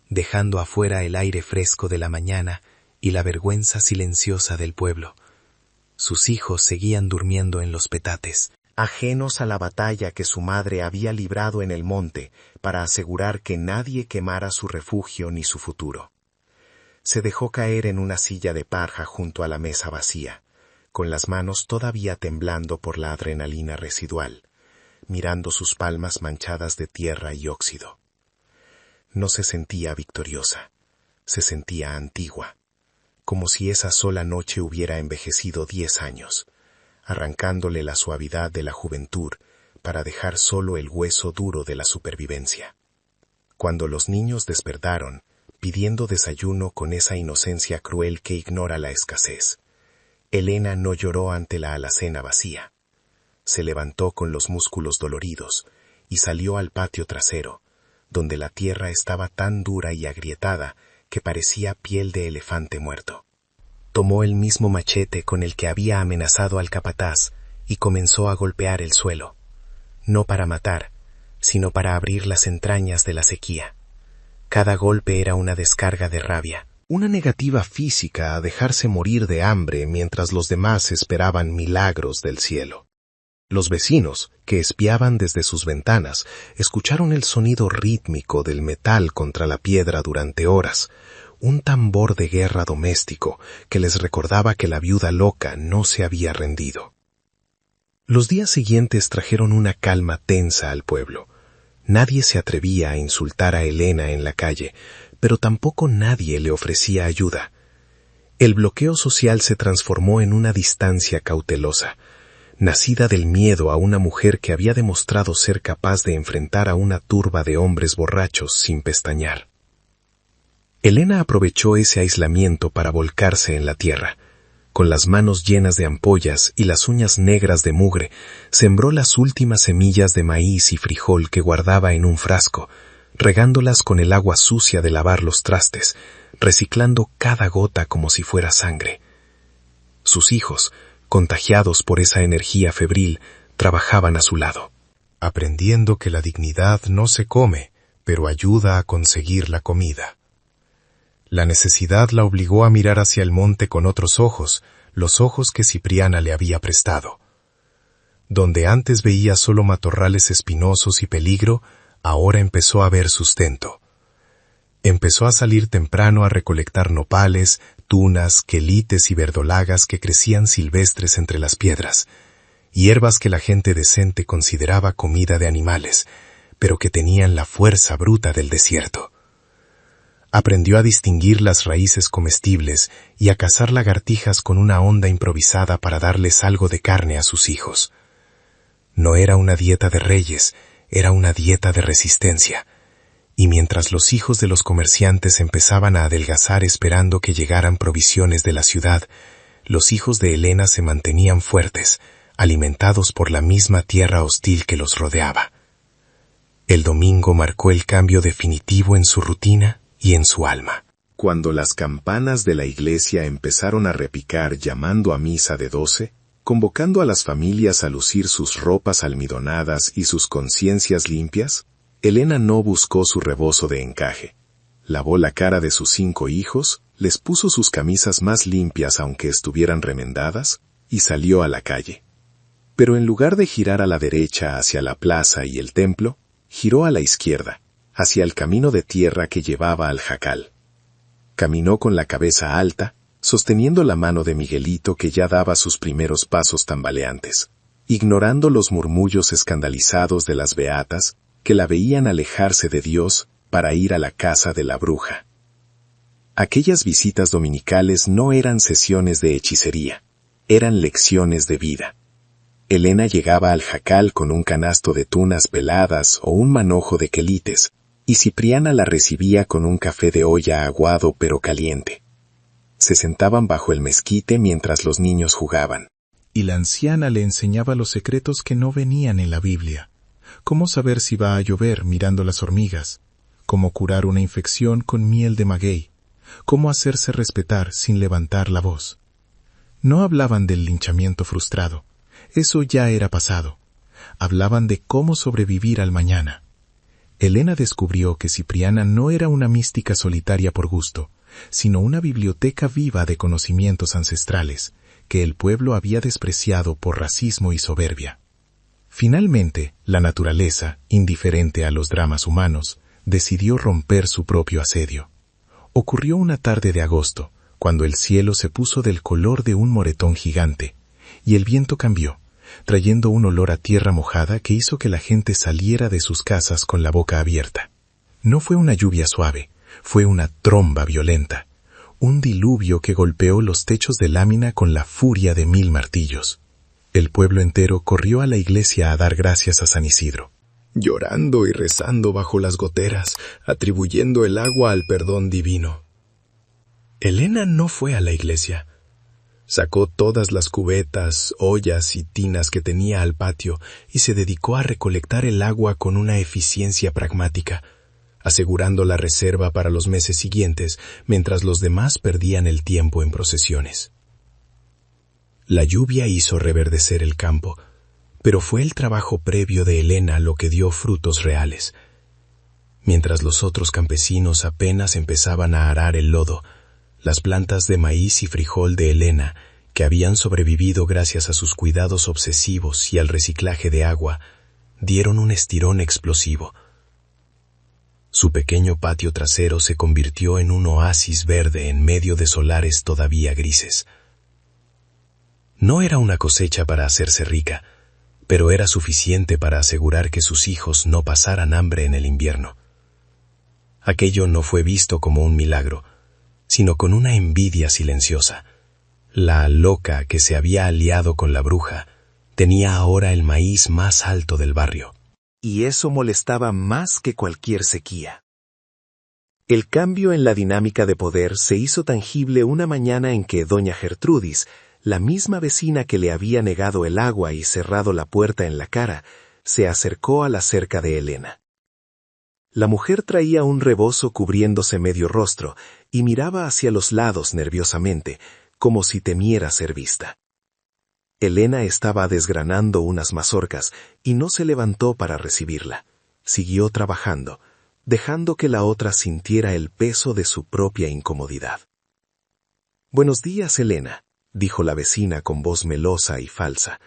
Speaker 1: dejando afuera el aire fresco de la mañana y la vergüenza silenciosa del pueblo. Sus hijos seguían durmiendo en los petates, ajenos a la batalla que su madre había librado en el monte para asegurar que nadie quemara su refugio ni su futuro. Se dejó caer en una silla de paja junto a la mesa vacía, con las manos todavía temblando por la adrenalina residual, mirando sus palmas manchadas de tierra y óxido. No se sentía victoriosa, se sentía antigua, como si esa sola noche hubiera envejecido 10 años, arrancándole la suavidad de la juventud para dejar solo el hueso duro de la supervivencia. Cuando los niños despertaron, pidiendo desayuno con esa inocencia cruel que ignora la escasez, Elena no lloró ante la alacena vacía. Se levantó con los músculos doloridos y salió al patio trasero, donde la tierra estaba tan dura y agrietada que parecía piel de elefante muerto. Tomó el mismo machete con el que había amenazado al capataz y comenzó a golpear el suelo, no para matar, sino para abrir las entrañas de la sequía. Cada golpe era una descarga de rabia, una negativa física a dejarse morir de hambre mientras los demás esperaban milagros del cielo. Los vecinos, que espiaban desde sus ventanas, escucharon el sonido rítmico del metal contra la piedra durante horas, un tambor de guerra doméstico que les recordaba que la viuda loca no se había rendido. Los días siguientes trajeron una calma tensa al pueblo. Nadie se atrevía a insultar a Elena en la calle, pero tampoco nadie le ofrecía ayuda. El bloqueo social se transformó en una distancia cautelosa, nacida del miedo a una mujer que había demostrado ser capaz de enfrentar a una turba de hombres borrachos sin pestañear. Elena aprovechó ese aislamiento para volcarse en la tierra. Con las manos llenas de ampollas y las uñas negras de mugre, sembró las últimas semillas de maíz y frijol que guardaba en un frasco, regándolas con el agua sucia de lavar los trastes, reciclando cada gota como si fuera sangre. Sus hijos, contagiados por esa energía febril, trabajaban a su lado.
Speaker 2: Aprendiendo que la dignidad no se come, pero ayuda a conseguir la comida. La necesidad la obligó a mirar hacia el monte con otros ojos, los ojos que Cipriana le había prestado. Donde antes veía solo matorrales espinosos y peligro, ahora empezó a ver sustento. Empezó a salir temprano a recolectar nopales, tunas, quelites y verdolagas que crecían silvestres entre las piedras, hierbas que la gente decente consideraba comida de animales, pero que tenían la fuerza bruta del desierto. Aprendió a distinguir las raíces comestibles y a cazar lagartijas con una honda improvisada para darles algo de carne a sus hijos. No era una dieta de reyes, era una dieta de resistencia. Y mientras los hijos de los comerciantes empezaban a adelgazar esperando que llegaran provisiones de la ciudad, los hijos de Elena se mantenían fuertes, alimentados por la misma tierra hostil que los rodeaba. El domingo marcó el cambio definitivo en su rutina y en su alma.
Speaker 3: Cuando las campanas de la iglesia empezaron a repicar llamando a misa de 12, convocando a las familias a lucir sus ropas almidonadas y sus conciencias limpias, Elena no buscó su rebozo de encaje. Lavó la cara de sus 5 hijos, les puso sus camisas más limpias aunque estuvieran remendadas, y salió a la calle. Pero en lugar de girar a la derecha hacia la plaza y el templo, giró a la izquierda, hacia el camino de tierra que llevaba al jacal. Caminó con la cabeza alta, sosteniendo la mano de Miguelito que ya daba sus primeros pasos tambaleantes, ignorando los murmullos escandalizados de las beatas que la veían alejarse de Dios para ir a la casa de la bruja. Aquellas visitas dominicales no eran sesiones de hechicería, eran lecciones de vida. Elena llegaba al jacal con un canasto de tunas peladas o un manojo de quelites, y Cipriana la recibía con un café de olla aguado pero caliente. Se sentaban bajo el mezquite mientras los niños jugaban.
Speaker 4: Y la anciana le enseñaba los secretos que no venían en la Biblia. Cómo saber si va a llover mirando las hormigas, cómo curar una infección con miel de maguey, cómo hacerse respetar sin levantar la voz. No hablaban del linchamiento frustrado, eso ya era pasado. Hablaban de cómo sobrevivir al mañana. Elena descubrió que Cipriana no era una mística solitaria por gusto, sino una biblioteca viva de conocimientos ancestrales, que el pueblo había despreciado por racismo y soberbia. Finalmente, la naturaleza, indiferente a los dramas humanos, decidió romper su propio asedio. Ocurrió una tarde de agosto, cuando el cielo se puso del color de un moretón gigante, y el viento cambió, trayendo un olor a tierra mojada que hizo que la gente saliera de sus casas con la boca abierta. No fue una lluvia suave, fue una tromba violenta, un diluvio que golpeó los techos de lámina con la furia de 1000 martillos. El pueblo entero corrió a la iglesia a dar gracias a San Isidro,
Speaker 2: llorando y rezando bajo las goteras, atribuyendo el agua al perdón divino. Elena no fue a la iglesia. Sacó todas las cubetas, ollas y tinas que tenía al patio y se dedicó a recolectar el agua con una eficiencia pragmática, asegurando la reserva para los meses siguientes, mientras los demás perdían el tiempo en procesiones. La lluvia hizo reverdecer el campo, pero fue el trabajo previo de Elena lo que dio frutos reales. Mientras los otros campesinos apenas empezaban a arar el lodo, las plantas de maíz y frijol de Elena, que habían sobrevivido gracias a sus cuidados obsesivos y al reciclaje de agua, dieron un estirón explosivo. Su pequeño patio trasero se convirtió en un oasis verde en medio de solares todavía grises. No era una cosecha para hacerse rica, pero era suficiente para asegurar que sus hijos no pasaran hambre en el invierno. Aquello no fue visto como un milagro, sino con una envidia silenciosa. La loca que se había aliado con la bruja tenía ahora el maíz más alto del barrio.
Speaker 3: Y eso molestaba más que cualquier sequía. El cambio en la dinámica de poder se hizo tangible una mañana en que doña Gertrudis, la misma vecina que le había negado el agua y cerrado la puerta en la cara, se acercó a la cerca de Elena. La mujer traía un rebozo cubriéndose medio rostro y miraba hacia los lados nerviosamente, como si temiera ser vista. Elena estaba desgranando unas mazorcas y no se levantó para recibirla. Siguió trabajando, dejando que la otra sintiera el peso de su propia incomodidad. «Buenos días, Elena», dijo la vecina con voz melosa y falsa.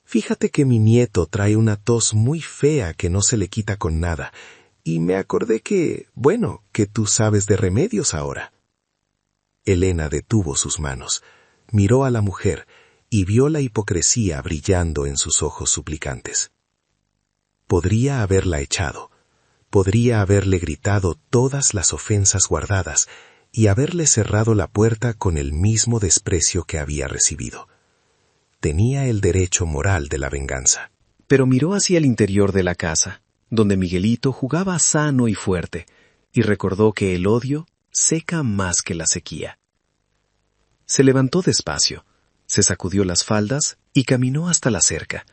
Speaker 3: «Fíjate que mi nieto trae una tos muy fea que no se le quita con nada, y me acordé que tú sabes de remedios ahora». Elena detuvo sus manos, miró a la mujer y vio la hipocresía brillando en sus ojos suplicantes. Podría haberla echado, podría haberle gritado todas las ofensas guardadas y haberle cerrado la puerta con el mismo desprecio que había recibido. Tenía el derecho moral de la venganza.
Speaker 4: Pero miró hacia el interior de la casa, donde Miguelito jugaba sano y fuerte, y recordó que el odio seca más que la sequía. Se levantó despacio, se sacudió las faldas y caminó hasta la cerca,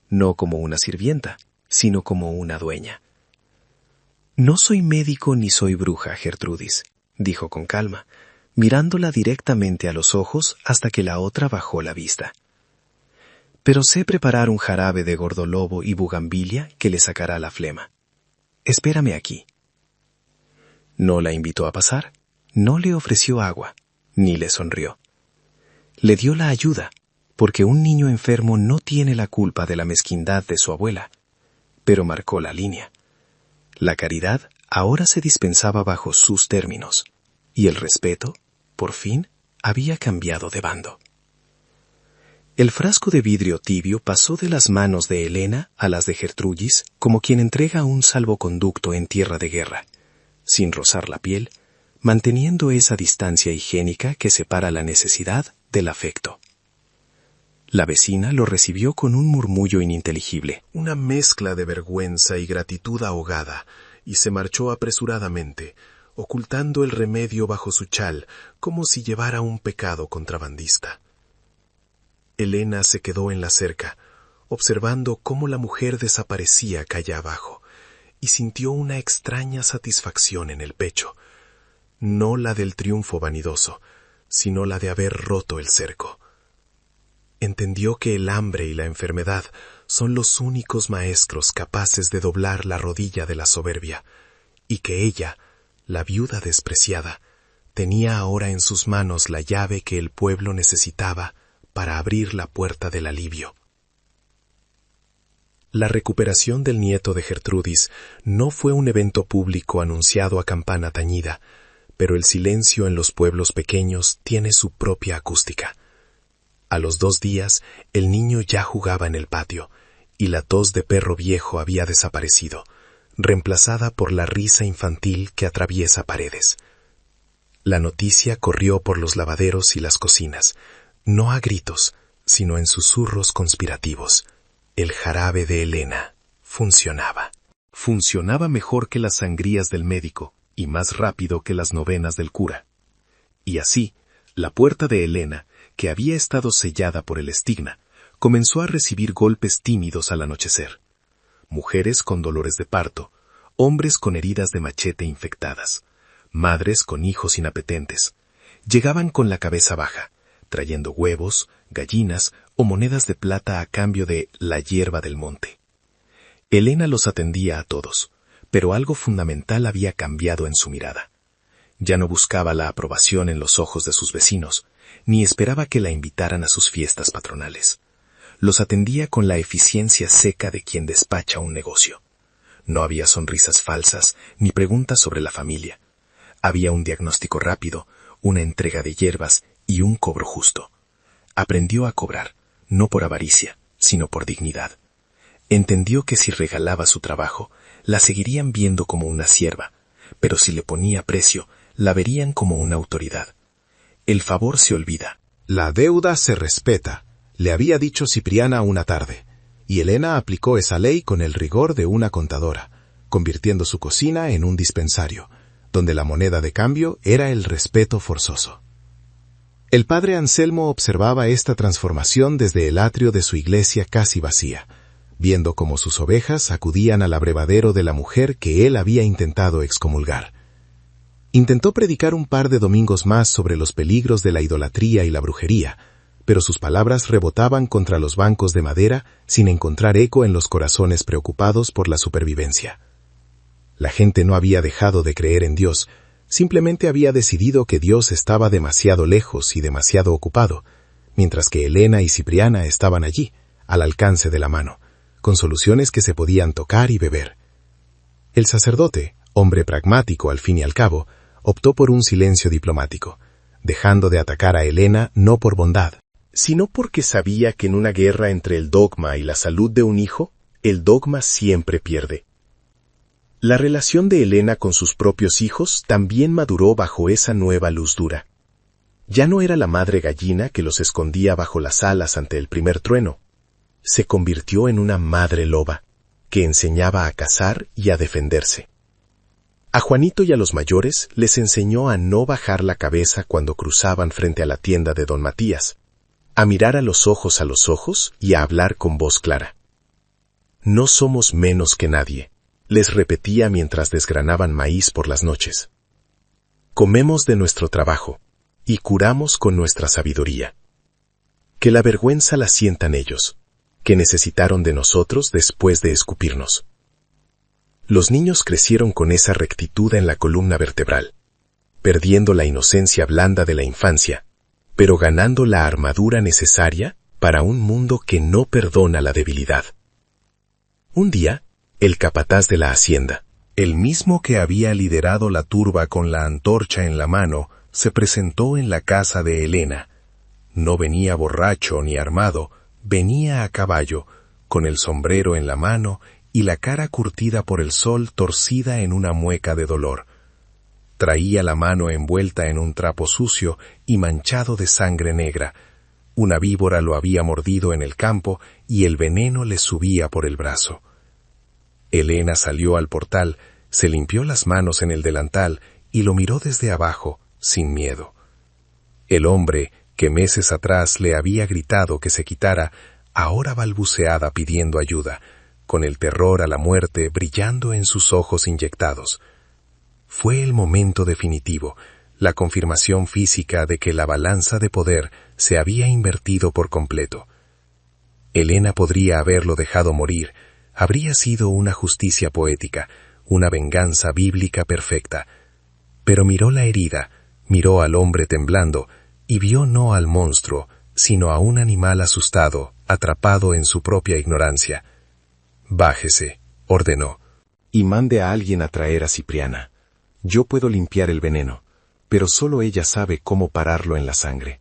Speaker 4: no como una sirvienta, sino como una dueña. «No soy médico ni soy bruja, Gertrudis», dijo con calma, mirándola directamente a los ojos hasta que la otra bajó la vista. «Pero sé preparar un jarabe de gordolobo y bugambilia que le sacará la flema. Espérame aquí». No la invitó a pasar, no le ofreció agua, ni le sonrió. Le dio la ayuda, porque un niño enfermo no tiene la culpa de la mezquindad de su abuela, pero marcó la línea. La caridad ahora se dispensaba bajo sus términos, y el respeto, por fin, había cambiado de bando. El frasco de vidrio tibio pasó de las manos de Elena a las de Gertrudis como quien entrega un salvoconducto en tierra de guerra, sin rozar la piel, manteniendo esa distancia higiénica que separa la necesidad del afecto. La vecina lo recibió con un murmullo ininteligible,
Speaker 2: una mezcla de vergüenza y gratitud ahogada, y se marchó apresuradamente, ocultando el remedio bajo su chal, como si llevara un pecado contrabandista. Elena se quedó en la cerca, observando cómo la mujer desaparecía calle abajo, y sintió una extraña satisfacción en el pecho, no la del triunfo vanidoso, sino la de haber roto el cerco. Entendió que el hambre y la enfermedad son los únicos maestros capaces de doblar la rodilla de la soberbia, y que ella, la viuda despreciada, tenía ahora en sus manos la llave que el pueblo necesitaba para abrir la puerta del alivio. La recuperación del nieto de Gertrudis no fue un evento público anunciado a campana tañida, pero el silencio en los pueblos pequeños tiene su propia acústica. A los 2 días, el niño ya jugaba en el patio, y la tos de perro viejo había desaparecido, reemplazada por la risa infantil que atraviesa paredes. La noticia corrió por los lavaderos y las cocinas, no a gritos, sino en susurros conspirativos. El jarabe de Elena funcionaba. Funcionaba mejor que las sangrías del médico y más rápido que las novenas del cura. Y así, la puerta de Elena, que había estado sellada por el estigma, comenzó a recibir golpes tímidos al anochecer. Mujeres con dolores de parto,
Speaker 3: hombres con heridas de machete infectadas, madres con hijos inapetentes. Llegaban con la cabeza baja, trayendo huevos, gallinas o monedas de plata a cambio de la hierba del monte. Elena los atendía a todos, pero algo fundamental había cambiado en su mirada. Ya no buscaba la aprobación en los ojos de sus vecinos, ni esperaba que la invitaran a sus fiestas patronales. Los atendía con la eficiencia seca de quien despacha un negocio. No había sonrisas falsas ni preguntas sobre la familia. Había un diagnóstico rápido, una entrega de hierbas y un cobro justo. Aprendió a cobrar, no por avaricia, sino por dignidad. Entendió que si regalaba su trabajo, la seguirían viendo como una sierva, pero si le ponía precio, la verían como una autoridad. El favor se olvida.
Speaker 2: La deuda se respeta, le había dicho Cipriana una tarde, y Elena aplicó esa ley con el rigor de una contadora, convirtiendo su cocina en un dispensario, donde la moneda de cambio era el respeto forzoso. El padre Anselmo observaba esta transformación desde el atrio de su iglesia casi vacía, viendo cómo sus ovejas acudían al abrevadero de la mujer que él había intentado excomulgar. Intentó predicar un par de domingos más sobre los peligros de la idolatría y la brujería, pero sus palabras rebotaban contra los bancos de madera sin encontrar eco en los corazones preocupados por la supervivencia. La gente no había dejado de creer en Dios, simplemente había decidido que Dios estaba demasiado lejos y demasiado ocupado, mientras que Elena y Cipriana estaban allí, al alcance de la mano, con soluciones que se podían tocar y beber. El sacerdote, hombre pragmático al fin y al cabo, optó por un silencio diplomático, dejando de atacar a Elena no por bondad,
Speaker 3: sino porque sabía que en una guerra entre el dogma y la salud de un hijo, el dogma siempre pierde. La relación de Elena con sus propios hijos también maduró bajo esa nueva luz dura. Ya no era la madre gallina que los escondía bajo las alas ante el primer trueno. Se convirtió en una madre loba, que enseñaba a cazar y a defenderse. A Juanito y a los mayores les enseñó a no bajar la cabeza cuando cruzaban frente a la tienda de don Matías, a mirar a los ojos y a hablar con voz clara. No somos menos que nadie, les repetía mientras desgranaban maíz por las noches. Comemos de nuestro trabajo y curamos con nuestra sabiduría. Que la vergüenza la sientan ellos, que necesitaron de nosotros después de escupirnos. Los niños crecieron con esa rectitud en la columna vertebral, perdiendo la inocencia blanda de la infancia, pero ganando la armadura necesaria para un mundo que no perdona la debilidad. Un día, el capataz de la hacienda, el mismo que había liderado la turba con la antorcha en la mano, se presentó en la casa de Elena. No venía borracho ni armado, venía a caballo, con el sombrero en la mano y la cara curtida por el sol torcida en una mueca de dolor. Traía la mano envuelta en un trapo sucio y manchado de sangre negra. Una víbora lo había mordido en el campo y el veneno le subía por el brazo. Elena salió al portal, se limpió las manos en el delantal y lo miró desde abajo, sin miedo. El hombre, que meses atrás le había gritado que se quitara, ahora balbuceaba pidiendo ayuda, con el terror a la muerte brillando en sus ojos inyectados. Fue el momento definitivo, la confirmación física de que la balanza de poder se había invertido por completo. Elena podría haberlo dejado morir, habría sido una justicia poética, una venganza bíblica perfecta. Pero miró la herida, miró al hombre temblando, y vio no al monstruo, sino a un animal asustado, atrapado en su propia ignorancia. «Bájese», ordenó, «y mande a alguien a traer a Cipriana. Yo puedo limpiar el veneno, pero solo ella sabe cómo pararlo en la sangre».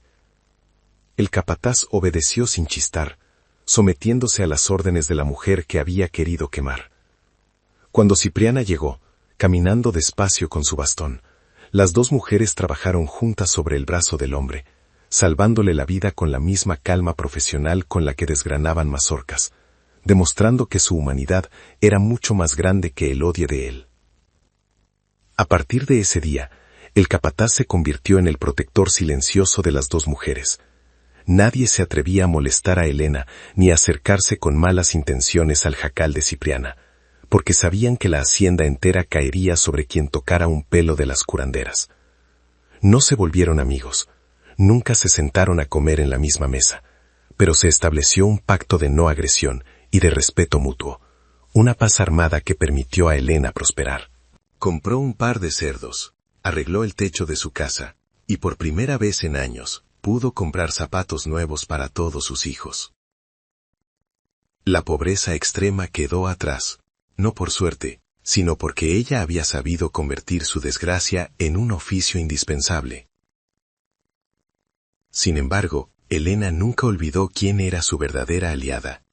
Speaker 3: El capataz obedeció sin chistar, sometiéndose a las órdenes de la mujer que había querido quemar. Cuando Cipriana llegó, caminando despacio con su bastón, las dos mujeres trabajaron juntas sobre el brazo del hombre, salvándole la vida con la misma calma profesional con la que desgranaban mazorcas, demostrando que su humanidad era mucho más grande que el odio de él. A partir de ese día, el capataz se convirtió en el protector silencioso de las dos mujeres. Nadie se atrevía a molestar a Elena ni a acercarse con malas intenciones al jacal de Cipriana,
Speaker 2: porque sabían que la hacienda entera caería sobre quien tocara un pelo de las curanderas. No se volvieron amigos, nunca se sentaron a comer en la misma mesa, pero se estableció un pacto de no agresión y de respeto mutuo, una paz armada que permitió a Elena prosperar. Compró un par de cerdos, arregló el techo de su casa, y por primera vez en años, pudo comprar zapatos nuevos para todos sus hijos. La pobreza extrema quedó atrás, no por suerte, sino porque ella había sabido convertir su desgracia en un oficio indispensable. Sin embargo, Elena nunca olvidó quién era su verdadera aliada.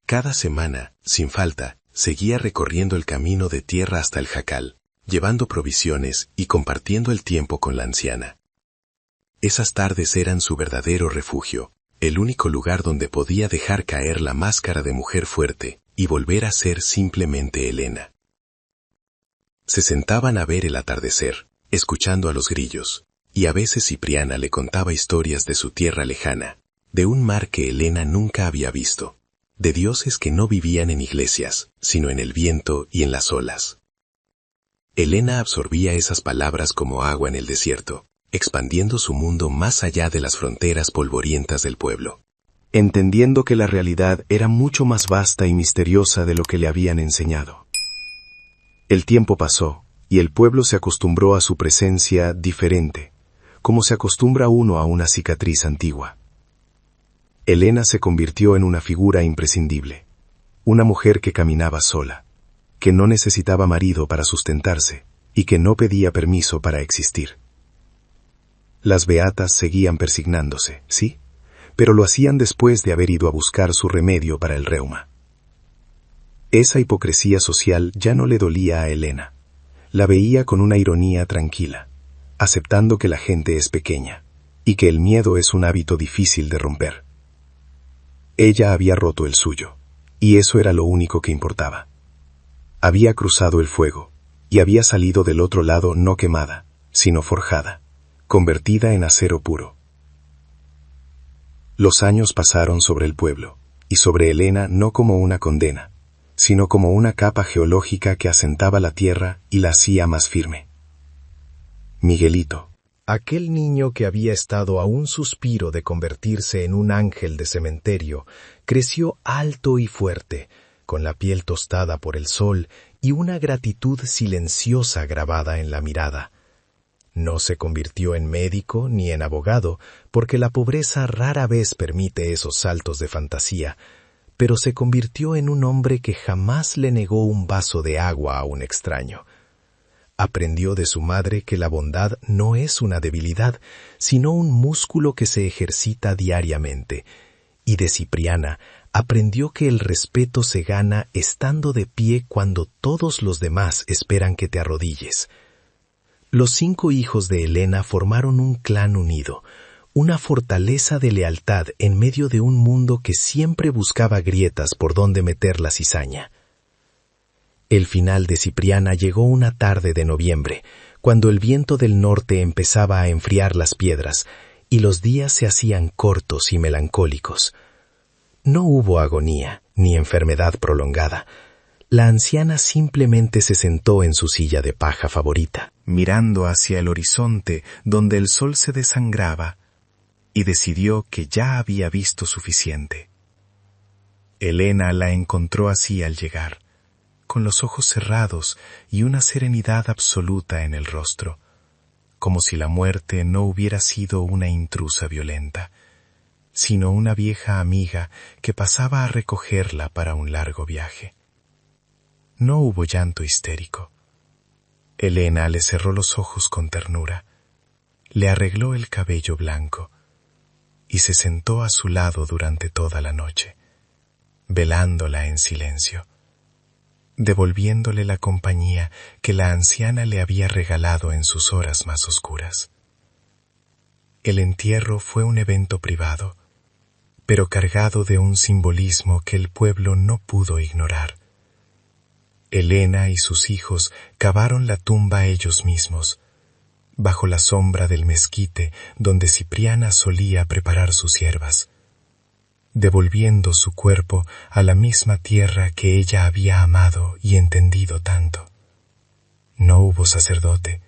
Speaker 2: Cada semana, sin falta, seguía recorriendo el camino de tierra hasta el jacal, llevando provisiones y compartiendo el tiempo con la anciana. Esas tardes eran su verdadero refugio, el único lugar donde podía dejar caer la máscara de mujer fuerte y volver a ser simplemente Elena. Se sentaban a ver el atardecer, escuchando a los grillos, y a veces Cipriana le contaba historias de su tierra lejana, de un mar que Elena nunca había visto, de dioses que no vivían en iglesias, sino en el viento y en las olas. Elena absorbía esas palabras como agua en el desierto, expandiendo su mundo más allá de las fronteras polvorientas del pueblo.
Speaker 3: Entendiendo que la realidad era mucho más vasta y misteriosa de lo que le habían enseñado. El tiempo pasó, y el pueblo se acostumbró a su presencia diferente, como se acostumbra uno a una cicatriz antigua. Elena se convirtió en una figura imprescindible, una mujer que caminaba sola, que no necesitaba marido para sustentarse y que no pedía permiso para existir. Las beatas seguían persignándose, sí, pero lo hacían después de haber ido a buscar su remedio para el reuma. Esa hipocresía social ya no le dolía a Elena. La veía con una ironía tranquila, aceptando que la gente es pequeña y que el miedo es un hábito difícil de romper. Ella había roto el suyo, y eso era lo único que importaba. Había cruzado el fuego, y había salido del otro lado no quemada, sino forjada, convertida en acero puro. Los años pasaron sobre el pueblo, y sobre Elena no como una condena, sino como una capa geológica que asentaba la tierra y la hacía más firme. Miguelito,
Speaker 1: aquel niño que había estado a un suspiro de convertirse en un ángel de cementerio, creció alto y fuerte, con la piel tostada por el sol y una gratitud silenciosa grabada en la mirada. No se convirtió en médico ni en abogado, porque la pobreza rara vez permite esos saltos de fantasía, pero se convirtió en un hombre que jamás le negó un vaso de agua a un extraño. Aprendió de su madre que la bondad no es una debilidad, sino un músculo que se ejercita diariamente, y de Cipriana aprendió que el respeto se gana estando de pie cuando todos los demás esperan que te arrodilles. Los 5 hijos de Elena formaron un clan unido, una fortaleza de lealtad en medio de un mundo que siempre buscaba grietas por donde meter la cizaña. El final de Cipriana llegó una tarde de noviembre, cuando el viento del norte empezaba a enfriar las piedras y los días se hacían cortos y melancólicos. No hubo agonía ni enfermedad prolongada. La anciana simplemente se sentó en su silla de paja favorita,
Speaker 3: mirando hacia el horizonte donde el sol se desangraba, y decidió que ya había visto suficiente. Elena la encontró así al llegar, con los ojos cerrados y una serenidad absoluta en el rostro, como si la muerte no hubiera sido una intrusa violenta, sino una vieja amiga que pasaba a recogerla para un largo viaje. No hubo llanto histérico. Elena le cerró los ojos con ternura, le arregló el cabello blanco y se sentó a su lado durante toda la noche, velándola en silencio, devolviéndole la compañía que la anciana le había regalado en sus horas más oscuras. El entierro fue un evento privado, pero cargado de un simbolismo que el pueblo no pudo ignorar. Elena y sus hijos cavaron la tumba ellos mismos, bajo la sombra del mezquite donde Cipriana solía preparar sus hierbas.
Speaker 4: devolviendo su cuerpo a la misma tierra que ella había amado y entendido tanto. No hubo sacerdote,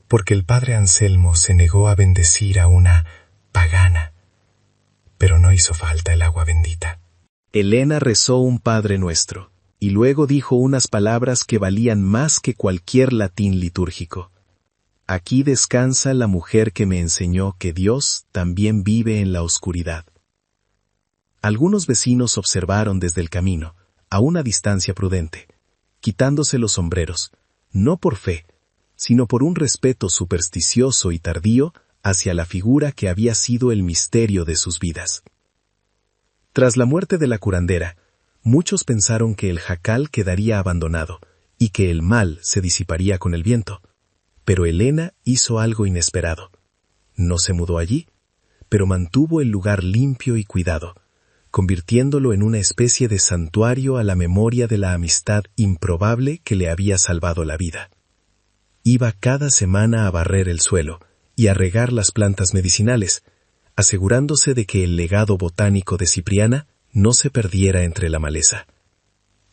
Speaker 4: porque el padre Anselmo se negó a bendecir a una pagana, pero no hizo falta el agua bendita.
Speaker 3: Elena rezó un Padre Nuestro, y luego dijo unas palabras que valían más que cualquier latín litúrgico. Aquí descansa la mujer que me enseñó que Dios también vive en la oscuridad. Algunos vecinos observaron desde el camino, a una distancia prudente, quitándose los sombreros, no por fe, sino por un respeto supersticioso y tardío hacia la figura que había sido el misterio de sus vidas. Tras la muerte de la curandera, muchos pensaron que el jacal quedaría abandonado y que el mal se disiparía con el viento. Pero Elena hizo algo inesperado. No se mudó allí, pero mantuvo el lugar limpio y cuidado, convirtiéndolo en una especie de santuario a la memoria de la amistad improbable que le había salvado la vida. Iba cada semana a barrer el suelo y a regar las plantas medicinales, asegurándose de que el legado botánico de Cipriana no se perdiera entre la maleza.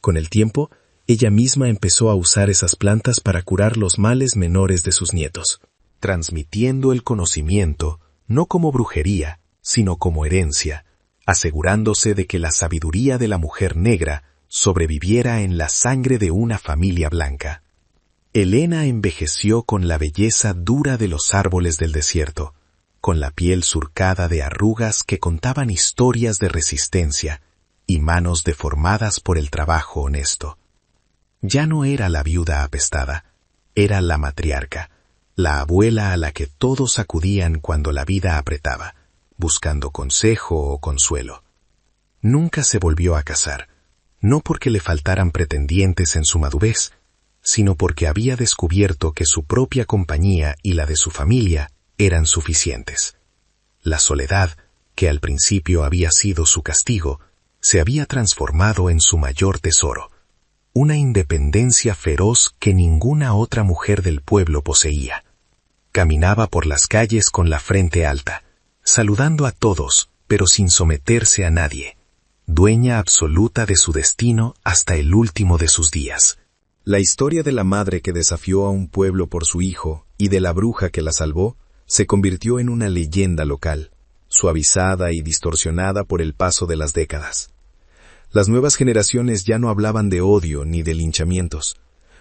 Speaker 3: Con el tiempo, ella misma empezó a usar esas plantas para curar los males menores de sus nietos,
Speaker 2: transmitiendo el conocimiento no como brujería, sino como herencia, asegurándose de que la sabiduría de la mujer negra sobreviviera en la sangre de una familia blanca. Elena envejeció con la belleza dura de los árboles del desierto, con la piel surcada de arrugas que contaban historias de resistencia y manos deformadas por el trabajo honesto. Ya no era la viuda apestada, era la matriarca, la abuela a la que todos acudían cuando la vida apretaba, buscando consejo o consuelo. Nunca se volvió a casar, no porque le faltaran pretendientes en su madurez, sino porque había descubierto que su propia compañía y la de su familia eran suficientes. La soledad, que al principio había sido su castigo, se había transformado en su mayor tesoro, una independencia feroz que ninguna otra mujer del pueblo poseía. Caminaba por las calles con la frente alta, saludando a todos, pero sin someterse a nadie, dueña absoluta de su destino hasta el último de sus días.
Speaker 3: La historia de la madre que desafió a un pueblo por su hijo y de la bruja que la salvó se convirtió en una leyenda local, suavizada y distorsionada por el paso de las décadas. Las nuevas generaciones ya no hablaban de odio ni de linchamientos.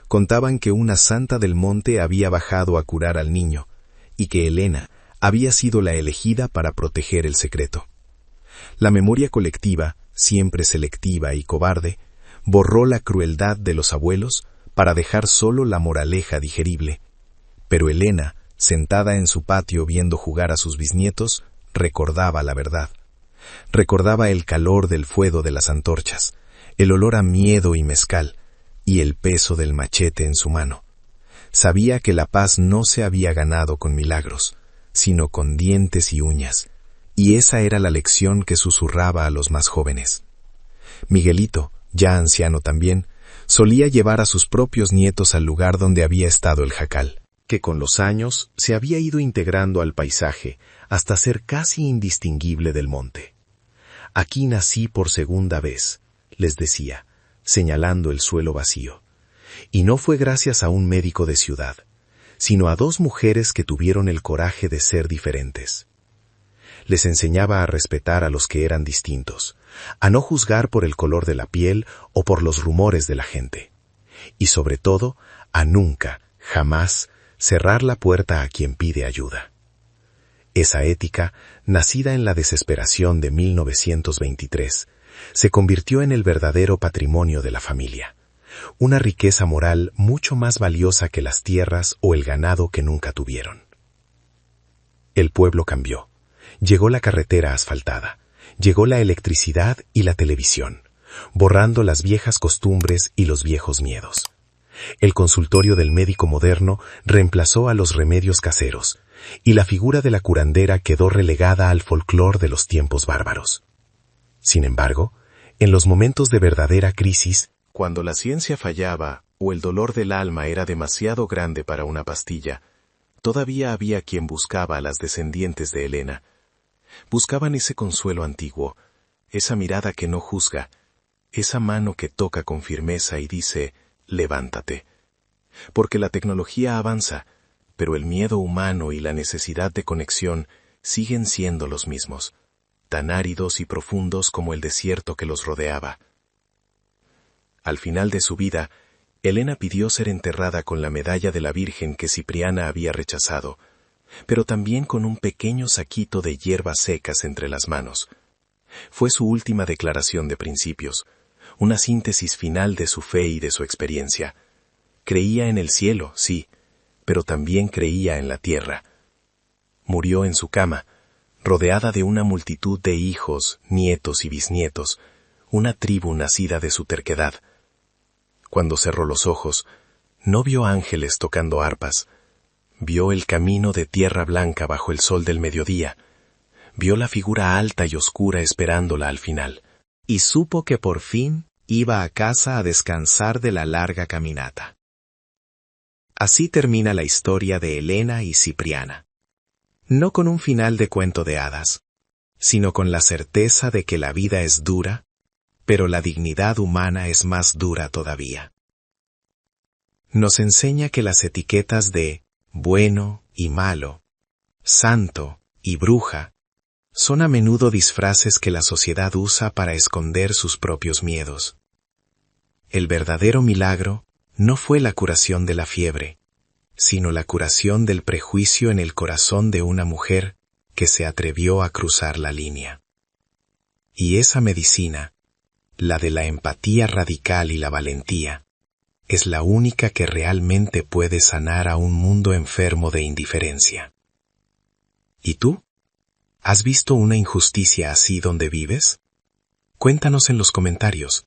Speaker 3: Contaban que una santa del monte había bajado a curar al niño, y que Elena había sido la elegida para proteger el secreto. La memoria colectiva, siempre selectiva y cobarde, borró la crueldad de los abuelos para dejar solo la moraleja digerible. Pero Elena, sentada en su patio viendo jugar a sus bisnietos, recordaba la verdad. Recordaba el calor del fuego de las antorchas, el olor a miedo y mezcal, y el peso del machete en su mano. Sabía que la paz no se había ganado con milagros, sino con dientes y uñas, y esa era la lección que susurraba a los más jóvenes. Miguelito, ya anciano también, solía llevar a sus propios nietos al lugar donde había estado el jacal, que con los años se había ido integrando al paisaje hasta ser casi indistinguible del monte. Aquí nací por segunda vez, les decía, señalando el suelo vacío. Y no fue gracias a un médico de ciudad, sino a dos mujeres que tuvieron el coraje de ser diferentes. Les enseñaba a respetar a los que eran distintos, a no juzgar por el color de la piel o por los rumores de la gente. Y sobre todo, a nunca, jamás, cerrar la puerta a quien pide ayuda. Esa ética, nacida en la desesperación de 1923, se convirtió en el verdadero patrimonio de la familia, una riqueza moral mucho más valiosa que las tierras o el ganado que nunca tuvieron. El pueblo cambió. Llegó la carretera asfaltada, llegó la electricidad y la televisión, borrando las viejas costumbres y los viejos miedos. El consultorio del médico moderno reemplazó a los remedios caseros, y la figura de la curandera quedó relegada al folclore de los tiempos bárbaros. Sin embargo, en los momentos de verdadera crisis, cuando la ciencia fallaba o el dolor del alma era demasiado grande para una pastilla, todavía había quien buscaba a las descendientes de Elena. Buscaban ese consuelo antiguo,
Speaker 2: esa mirada que no juzga, esa mano que toca con firmeza y dice, levántate. Porque la tecnología avanza, pero el miedo humano y la necesidad de conexión siguen siendo los mismos, tan áridos y profundos como el desierto que los rodeaba. Al final de su vida, Elena pidió ser enterrada con la medalla de la Virgen que Cipriana había rechazado, pero también con un pequeño saquito de hierbas secas entre las manos. Fue su última declaración de principios, una síntesis final de su fe y de su experiencia. Creía en el cielo, sí, pero también creía en la tierra. Murió en su cama, rodeada de una multitud de hijos, nietos y bisnietos, una tribu nacida de su terquedad. Cuando cerró los ojos, no vio ángeles tocando arpas. Vio el camino de tierra blanca bajo el sol del mediodía. Vio la figura alta y oscura esperándola al final.
Speaker 1: Y supo que por fin iba a casa a descansar de la larga caminata. Así termina la historia de Elena y Cipriana. No con un final de cuento de hadas, sino con la certeza de que la vida es dura, pero la dignidad humana es más dura todavía. Nos enseña que las etiquetas de bueno y malo, santo y bruja, son a menudo disfraces que la sociedad usa para esconder sus propios miedos. El verdadero milagro no fue la curación de la fiebre, sino la curación del prejuicio en el corazón de una mujer que se atrevió a cruzar la línea. Y esa medicina, la de la empatía radical y la valentía, es la única que realmente puede sanar a un mundo enfermo de indiferencia. ¿Y tú? ¿Has visto una injusticia así donde vives? Cuéntanos en los comentarios.